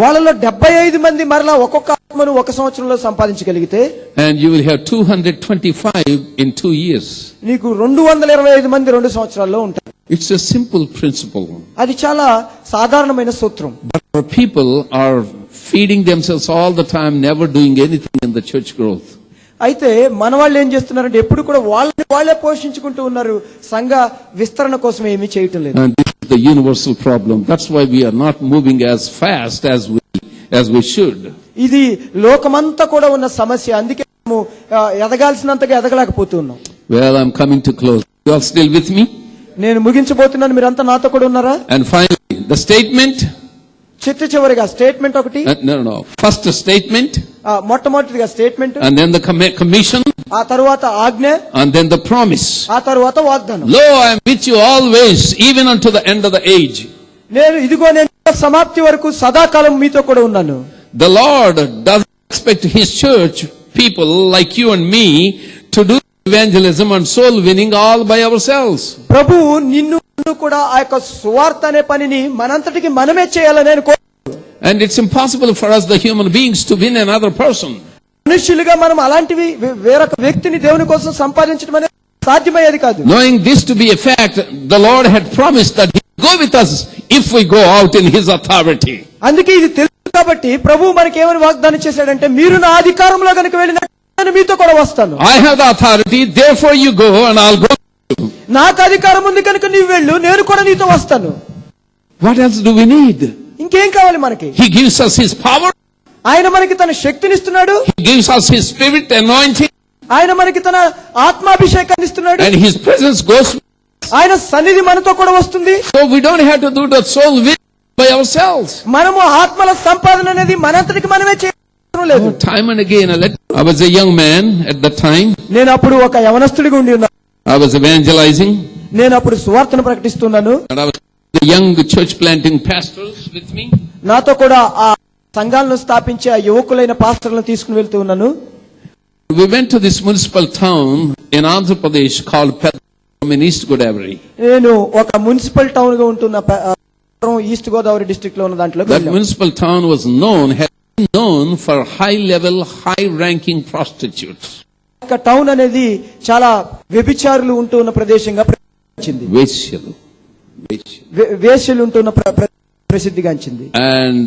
వాళ్ళలో 75 మంది మరలా ఒక్కొక్క ఆత్మను ఒక సంవత్సరంలో సంపాదించగలిగితే, and you will have 225 in 2 years. నీకు 225 మంది 2 సంవత్సరాల్లో ఉంటారు. It's a simple principle. అది చాలా సాధారణమైన సూత్రం. But our people are feeding themselves all the time, never doing anything in the church growth. అయితే మన వాళ్ళు ఏం చేస్తున్నారంటే ఎప్పుడు కూడా వాళ్ళే పోషించుకుంటూ ఉన్నారు, సంఘ విస్తరణ కోసం ఏమీ చేయటం లేదు. And this is the universal problem. That's why we are not moving as fast as we should. ఇది లోకమంతా కూడా ఉన్న సమస్య. అందుకే మేము ఎదగాల్సినంతగా ఎదగలేకపోతున్నాం. Well, I'm coming to close. You all still with me? నేను ముగించబోతున్నాను, మీరంతా నాతో కూడా ఉన్నారా? And finally, the statement. చివరిగా స్టేట్మెంట్ ఒకటి. No. First statement. మొట్టమొదటిగా statement. And then the commission. ఆ తరువాత ఆజ్ఞ. And then the promise. ఆ తరువాత వాగ్దానం. Lo, I am with you always, even unto the end of the age. నేను సమాప్తి వరకు సదాకాలం మీతో కూడా ఉన్నాను. The Lord doesn't expect his church people like you and me to do evangelism and soul winning all by ourselves. ప్రభు నిన్ను కూడా ఆ యొక్క సువార్త అనే పనిని మనంతటికి మనమే చేయాలని నేను And it's impossible for us, the human beings, to win another person. మనుషులుగా మనం అలాంటివి వేరొక వ్యక్తిని దేవుని కోసం సంపాదించడం అనేది సాధ్యమయ్యేది కాదు. Knowing this to be a fact, the Lord had promised that He would go with us if we go out in His authority. అందుకే ఇది తెలుసు కాబట్టి ప్రభు మనకి ఏమని వాగ్దానం చేశాడంటే, మీరు నా అధికారంలో గనుక వెళ్ళినట్టు నేను మీతో కూడా వస్తాను. I have the authority, therefore you go and I'll go. నాకు అధికారం ఉంది కనుక నీవు వెళ్ళు, నేను కూడా నీతో వస్తాను. What else do we need? ఇంకేం కావాలి మనకి? He gives us His power. ఆయన మనకి తన శక్తినిస్తున్నాడు. He gives us His spirit anointing. ఆయన మనకి తన ఆత్మాభిషేకాన్ని ఇస్తున్నాడు. And His presence goes. ఆయన సన్నిధి మనతో కూడా వస్తుంది. So we don't have to do the soul winning by ourselves. మనము ఆత్మల సంపాదన అనేది మనంతటికి మనమే చేయడం లేదు. Time and again, I was a young man at that time. నేను అప్పుడు ఒక యవనస్తుడిగా ఉండి ఉన్నాను. I was evangelizing. నేను అప్పుడు సువార్తను ప్రకటిస్తున్నాను. And I was the young church planting pastors with me. నాతో కూడా ఆ సంఘాలను స్థాపించే ఆ యువకులైన పాస్టర్లను తీసుకుని వెళ్తూ ఉన్నాను. We went to this municipal town in Andhra Pradesh called Peddam in East Godavari. నేను ఒక మున్సిపల్ టౌన్ గా ఉంటున్న ఈస్ట్ గోదావరి డిస్ట్రిక్ట్ లో ఉన్న దాంట్లో That municipal town was known for high level, high ranking prostitutes. ఒక టౌన్ అనేది చాలా వ్యభిచారులు ఉంటూ ఉన్న ప్రదేశంగా ప్రసిద్ధించింది. వేశ్యలు ఉంటున్న ప్రసిద్ధిగాంచింది. And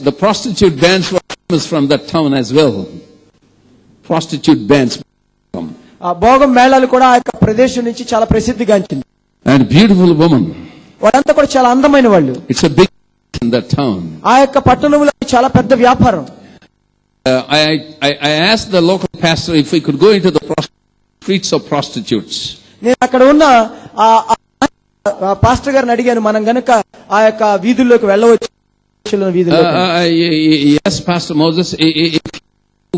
the prostitute bands were famous from that town as well. Prostitute bands. ఆ భోగం మేళాలు కూడా ఆ యొక్క ప్రదేశం నుంచి చాలా ప్రసిద్ధిగాంచింది. And beautiful woman. వాళ్ళంతా కూడా చాలా అందమైన వాళ్ళు. It's a big in that town. ఆ యొక్క పట్టణంలో చాలా పెద్ద వ్యాపారం. I asked the local pastor if we could go into the streets of prostitutes. నేను అక్కడ ఉన్న పాస్టర్ గారిని అడిగాను, మనం గనక ఆ యొక్క వీధుల్లోకి వెళ్ళవచ్చు. Yes, Pastor Moses,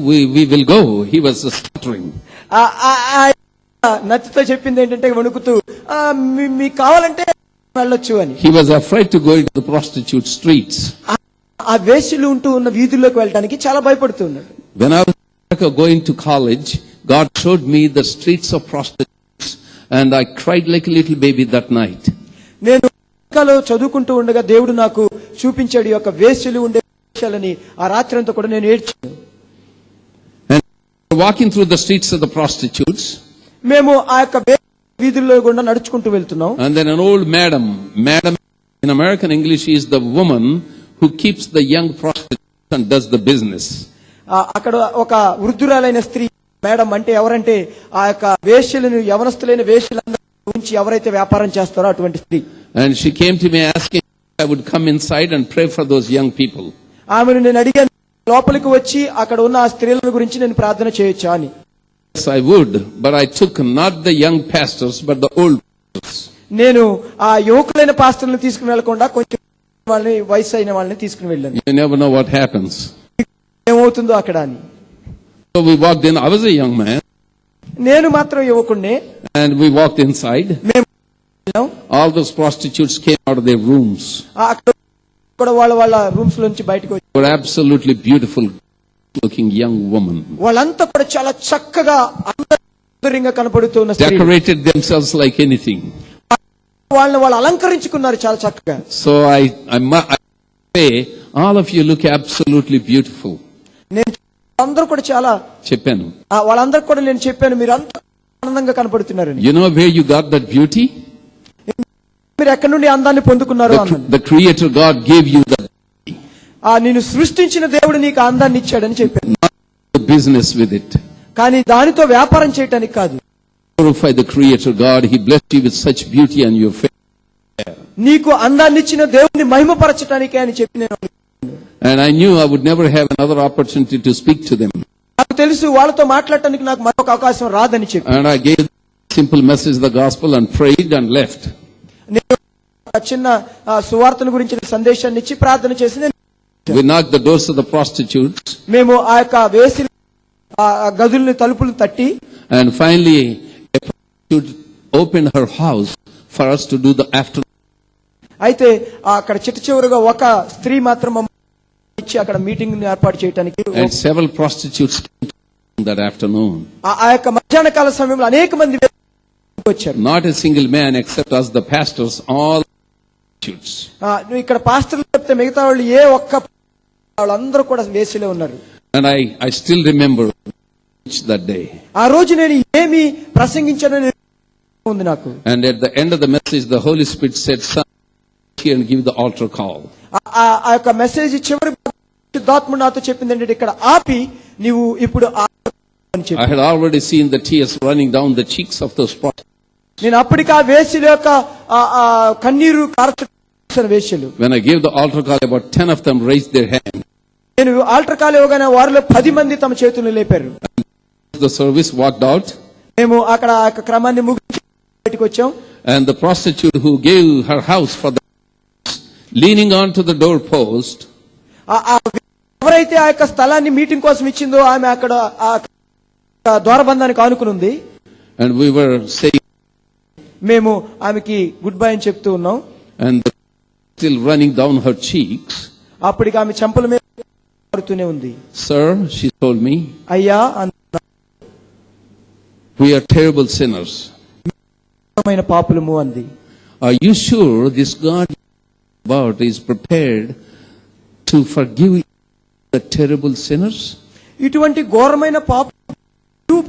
we will go. He was stuttering. నచ్చితో చెప్పింది ఏంటంటే వణుకుతూ, మీకు కావాలంటే వెళ్ళొచ్చు అని. He was afraid to go into the prostitute streets. ఆ వేశ్యలు ఉంటూ ఉన్న వీధుల్లోకి వెళ్ళడానికి చాలా భయపడుతున్నాడు. When I was going to college, God showed me the streets of prostitutes, and I cried like a little baby that night. నేను చదువుకుంటూ ఉండగా దేవుడు నాకు చూపించాడు ఈ యొక్క వేశ్యలు ఉండే విషయాలని. ఆ రాత్రి అంతా కూడా నేను ఏడ్చాను. And walking through the streets of the prostitutes, మేము ఆ యొక్క వీధుల్లో గుండా నడుచుకుంటూ వెళ్తున్నాం. and then an old madam in American English is the woman who keeps the young prostitutes and does the business. అక్కడ ఒక వృద్ధురాలైన స్త్రీ, మేడం అంటే ఎవరంటే ఆ యొక్క వేశ్యలను, యవనస్తులైన వేశ్యలందరూ ఉంచి ఎవరైతే వ్యాపారం చేస్తారో అటువంటి స్త్రీ. And she came to me asking if I would come inside and pray for those young people. ఆమెను నేను అడిగాను, లోపలికి వచ్చి అక్కడ ఉన్న ఆ స్త్రీల గురించి నేను ప్రార్థన చేయొచ్చా అని. Yes, I would, but I took not the young pastors but the old pastors. నేను ఆ యువకులైన పాస్టర్లను తీసుకుని వెళ్లకుండా కొంచెం వాళ్ళని, వయసు అయిన వాళ్ళని తీసుకుని వెళ్ళాను. You never know what happens. ఏమవుతుందో అక్కడ అని. So we walked in. I was a young man. నేను మాత్రం యువకుడినే. And we walked inside. All those prostitutes came out of their rooms. అక్కడ కూడా వాళ్ళ రూమ్స్ నుంచి బయటకు వచ్చి, were absolutely beautiful looking young women. వాళ్ళంతా కూడా చాలా చక్కగా అందరిగా కనపడుతున్న స్త్రీలు. Decorated themselves like anything. వాళ్ళు అలంకరించుకున్నారు చాలా చక్కగా. So I say all of you look absolutely beautiful. నేను అందరూ కూడా చాలా చెప్పాను. వాళ్ళందరూ కూడా నేను చెప్పాను, మీరు అంత ఆనందంగా కనపడుతున్నారని. You know where you got that beauty? మీరు ఎక్కడి నుండి అందాన్ని పొందుకున్నారు అన్నాను. The Creator God gave you that. నిన్ను సృష్టించిన దేవుడు నీకు అందాన్ని ఇచ్చాడని చెప్పాను. Not business with it. కానీ దానితో వ్యాపారం చేయటానికి కాదు. Glorify the Creator God. He blessed you with such beauty on your face. నీకు అందాన్ని ఇచ్చిన దేవుని మహిమపరచటానికే అని చెప్పి నేను. And I knew I would never have another opportunity to speak to them. నాకు తెలుసు వాళ్ళతో మాట్లాడటానికి నాకు మరొక అవకాశం రాదని చెప్పి. And I gave simple message of the gospel and prayed and left. నేను చిన్న సువార్తను గురించిన సందేశాన్ని ఇచ్చి ప్రార్థన చేసి నేను. We knocked the doors of the prostitutes. మేము ఆ యొక్క వేసి గదుల్ని తలుపులు తట్టి. And finally a prostitute opened her house for us to do the afternoon. అయితే అక్కడ చిట్ట చివరిగా ఒక స్త్రీ మాత్రం వచ్చి అక్కడ మీటింగ్ ఏర్పాటు చేయడానికి And several prostitutes came that afternoon. ఆ యొక్క మధ్యాహ్న కాల సమయంలో అనేక మంది వచ్చారు. Not a single man except us, the pastors, all prostitutes. నువ్వు ఇక్కడ పాస్టర్లు చెప్తే మిగతా వాళ్ళు ఏ ఒక్క వాళ్ళందరూ కూడా వేసిలో ఉన్నారు. And I still remember that day. ఆ రోజు నేను ఏమి ప్రసంగించానని ఉంది నాకు. And at the end of the message, the Holy Spirit said, "Son, here and give the altar call." ఆ యొక్క మెసేజ్ చివరి పరిశుద్ధాత్మ నాతో చెప్పింది ఏంటంటే ఇక్కడ ఆపి నీవు ఇప్పుడు అని చెప్పి. I had already seen the tears running down the cheeks of those prostitutes. నేను అప్పటికి ఆ వేశ్యల యొక్క కన్నీరు కార్చిన వేశ్యలు. When I gave the altar call, about 10 of them raised their hand. నేను ఆల్టర్ కాల్ ఇవ్వగానే వారిలో 10 మంది తమ చేతులు లేపారు. The service walked out. మేము అక్కడ ఆ యొక్క క్రమాన్ని ముగించి బయటికి వచ్చాం. And the prostitute who gave her house for the leaning on to the doorpost, ఎవరైతే ఆ యొక్క స్థలాన్ని మీటింగ్ కోసం ఇచ్చిందో ఆమె అక్కడ ఆ ద్వారబంధానికి ఆనుకుని ఉంది. and we were saying, మేము ఆమెకి గుడ్ బై అని చెప్తూ ఉన్నాం. and the still running down her cheeks. అప్పటికి ఆమె చెంపల మీద పడుతూనే ఉంది. Sir, she told me, అయ్యా, we are terrible sinners. పాపులము అంది. Are you sure this God about is prepared to forgive the terrible sinners? ఇటువంటి ఘోరమైన పాపం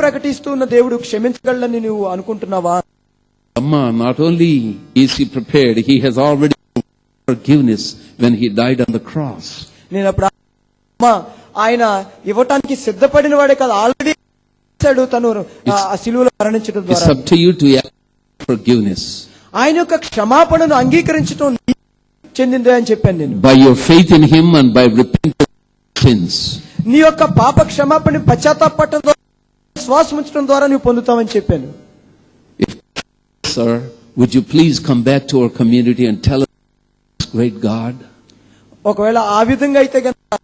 ప్రకటిస్తూ ఉన్న దేవుడు క్షమించగలని నువ్వు అనుకుంటున్నావా? Amma, not only is he prepared, he has already forgiveness when he died on the cross. నేను అప్పుడు ఆయన ఇవ్వటానికి సిద్ధపడిన వాడే కదా, ఆల్రెడీ తను ఆ శిలువలో మరణించడం It's ద్వారా. up to you to ask forgiveness. ఆయన యొక్క క్షమాపణను అంగీకరించడం చెందిందే అని చెప్పాను నేను. By your faith in him and by repenting of sins. నీ యొక్క పాప క్షమాపణ పశ్చాత్తాపడటం ద్వారా, శ్వాసం ఉంచడం ద్వారా నువ్వు పొందుతావని చెప్పాను. Sir, would you please come back to our community and tell us this great God? ఒకవేళ ఆ విధంగా అయితే గనుక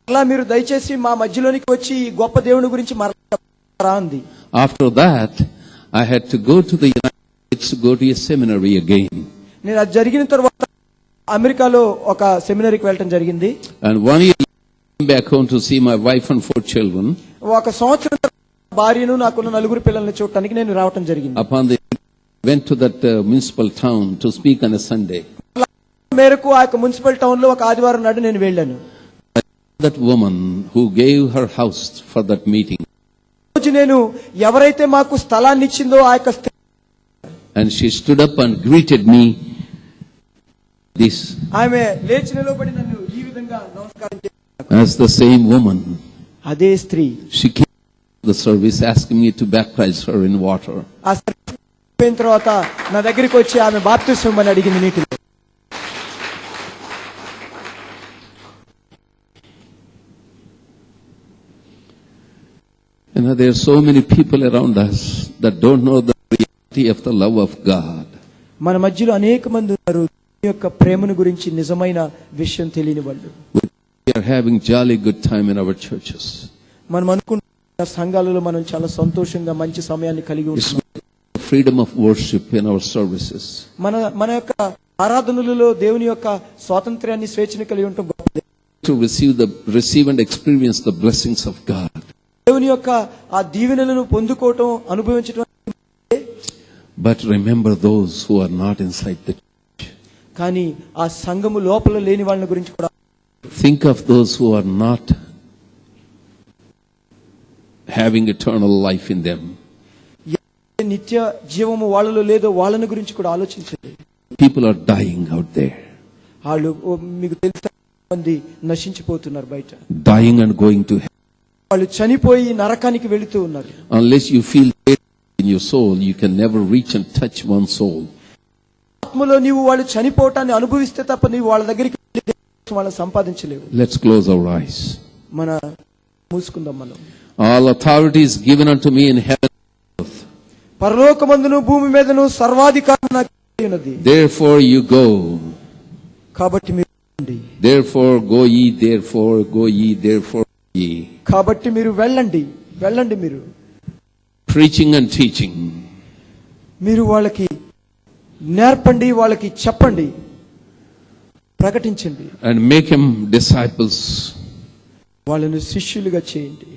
అలా మీరు దయచేసి మా మధ్యలోనికి వచ్చి ఈ గొప్ప దేవుని గురించి మరలా అంది. After that, I had to go to the United States to go to a seminary again. నేను అది జరిగిన తర్వాత అమెరికాలో ఒక సెమినరీకి వెళ్ళటం జరిగింది. And 1 year came back home to see my wife and 4 children. ఒక సంవత్సరం భార్యను నాకున్న 4 పిల్లల్ని చూడటానికి నేను రావటం జరిగింది. Upon the went to that municipal town to speak on a Sunday. మేరకు ఆ యొక్క మున్సిపల్ టౌన్ లో ఒక ఆదివారం నాడు నేను వెళ్ళాను. That woman who gave her house for that meeting. రోజు నేను ఎవరైతే మాకు స్థలాన్ని ఇచ్చిందో ఆ యొక్క And she stood up and greeted me this. ఆమె లేచి నిలబడి నన్ను ఈ విధంగా నమస్కారం చేశారు. As the same woman. అదే స్త్రీ. She came to the service asking me to baptize her in water. ఆ అయిపోయిన తర్వాత నా దగ్గరికి వచ్చి ఆమె బాప్తిస్మం అని అడిగింది నీటిలో. You know, there are so many people around us that don't know the reality of the love of God. మన మధ్యలో అనేక మంది ఉన్నారు దేవుని యొక్క ప్రేమను గురించి నిజమైన విషయం తెలియని వాళ్ళు. We are having jolly good time in our churches. మనం అనుకుంటున్న సంఘాలలో మనం చాలా సంతోషంగా మంచి సమయాన్ని కలిగి ఉంటున్నాం. Freedom of worship in our services. మన యొక్క ఆరాధనలలో దేవుని యొక్క స్వాతంత్ర్యాన్ని స్వేచ్ఛని కలిగి ఉండటం గొప్పది. To receive and experience the blessings of God. దేవుని యొక్క ఆ దీవెనలను పొందుకోవటం, అనుభవించటం. But remember those who are not inside the church. కానీ ఆ సంఘము లోపల లేని వాళ్ళ గురించి కూడా think of those who are not having eternal life in them. నిత్య జీవము వాళ్ళలో లేదో వాళ్ళని గురించి కూడా ఆలోచించండి. People are dying out there. వాళ్ళు మీకు తెలుసా మంది నశించిపోతున్నారు బయట. Dying and going to hell. వాళ్ళు చనిపోయి నరకానికి వెళుతూ ఉన్నారు. Unless you feel pain in your soul, you can never reach and touch one soul. ఆత్మలో నీవు వాళ్ళు చనిపోవటాన్ని అనుభవిస్తే తప్ప నీవు వాళ్ళ దగ్గరికి వాళ్ళని సంపాదించలేవు. Let's close our eyes. మన మూసుకుందాం మనం. All authority is given unto me in heaven. పరలోకమందును భూమి మీదను సర్వాధికారం నాకు ఉన్నది. Therefore you go. కాబట్టి మీరు వెళ్ళండి. Therefore go ye, therefore go ye, therefore ye. కాబట్టి మీరు వెళ్ళండి, వెళ్ళండి మీరు. Preaching and teaching. మీరు వాళ్ళకి నేర్పండి, వాళ్ళకి చెప్పండి, ప్రకటించండి. And make them disciples. వాళ్ళను శిష్యులుగా చేయండి.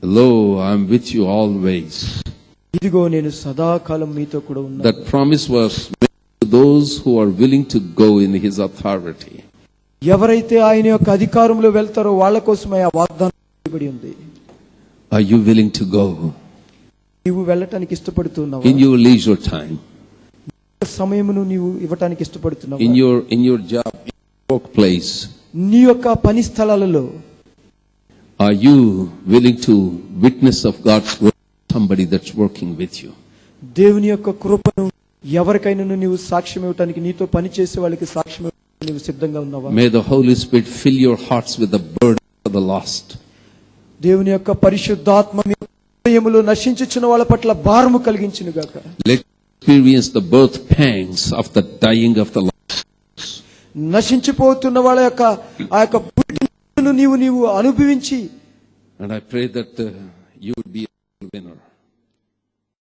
Lo, I am with you always. ఇదిగో నేను సదాకాలం మీతో కూడా ఉన్నాను. That promise was made to those who are willing to go in his authority. ఎవరైతే ఆయన యొక్క అధికారంలో వెళ్తారో వాళ్ళ కోసమే ఆ వాగ్దానం చేయబడి ఉంది. Are you willing to go? నీవు వెళ్ళటానికి ఇష్టపడుతున్నావా? In your leisure time, సమయమును నీవు ఇవ్వటానికి ఇష్టపడుతున్నావా? in your job, in your workplace, నీ యొక్క పని స్థలాలలో are you willing to witness of God's word to somebody that's working with you? దేవుని యొక్క కృపను ఎవరికైనా నీవు సాక్ష్యం ఇవ్వటానికి, నీతో పని చేసే వాళ్ళకి సాక్ష్యం ఇవ్వటానికి నీవు సిద్ధంగా ఉన్నావా? May the Holy Spirit fill your hearts with the burden for the lost. దేవుని యొక్క పరిశుద్ధాత్మ మీ హృదయములో నశించుచున్న వాళ్ళ పట్ల భారము కలిగించును గాక. Let you experience the birth pangs of the dying of the lost. నశించిపోతున్న వాళ్ళ యొక్క ఆ యొక్క పుట్టును నీవు అనుభవించి, And I pray that you would be a winner.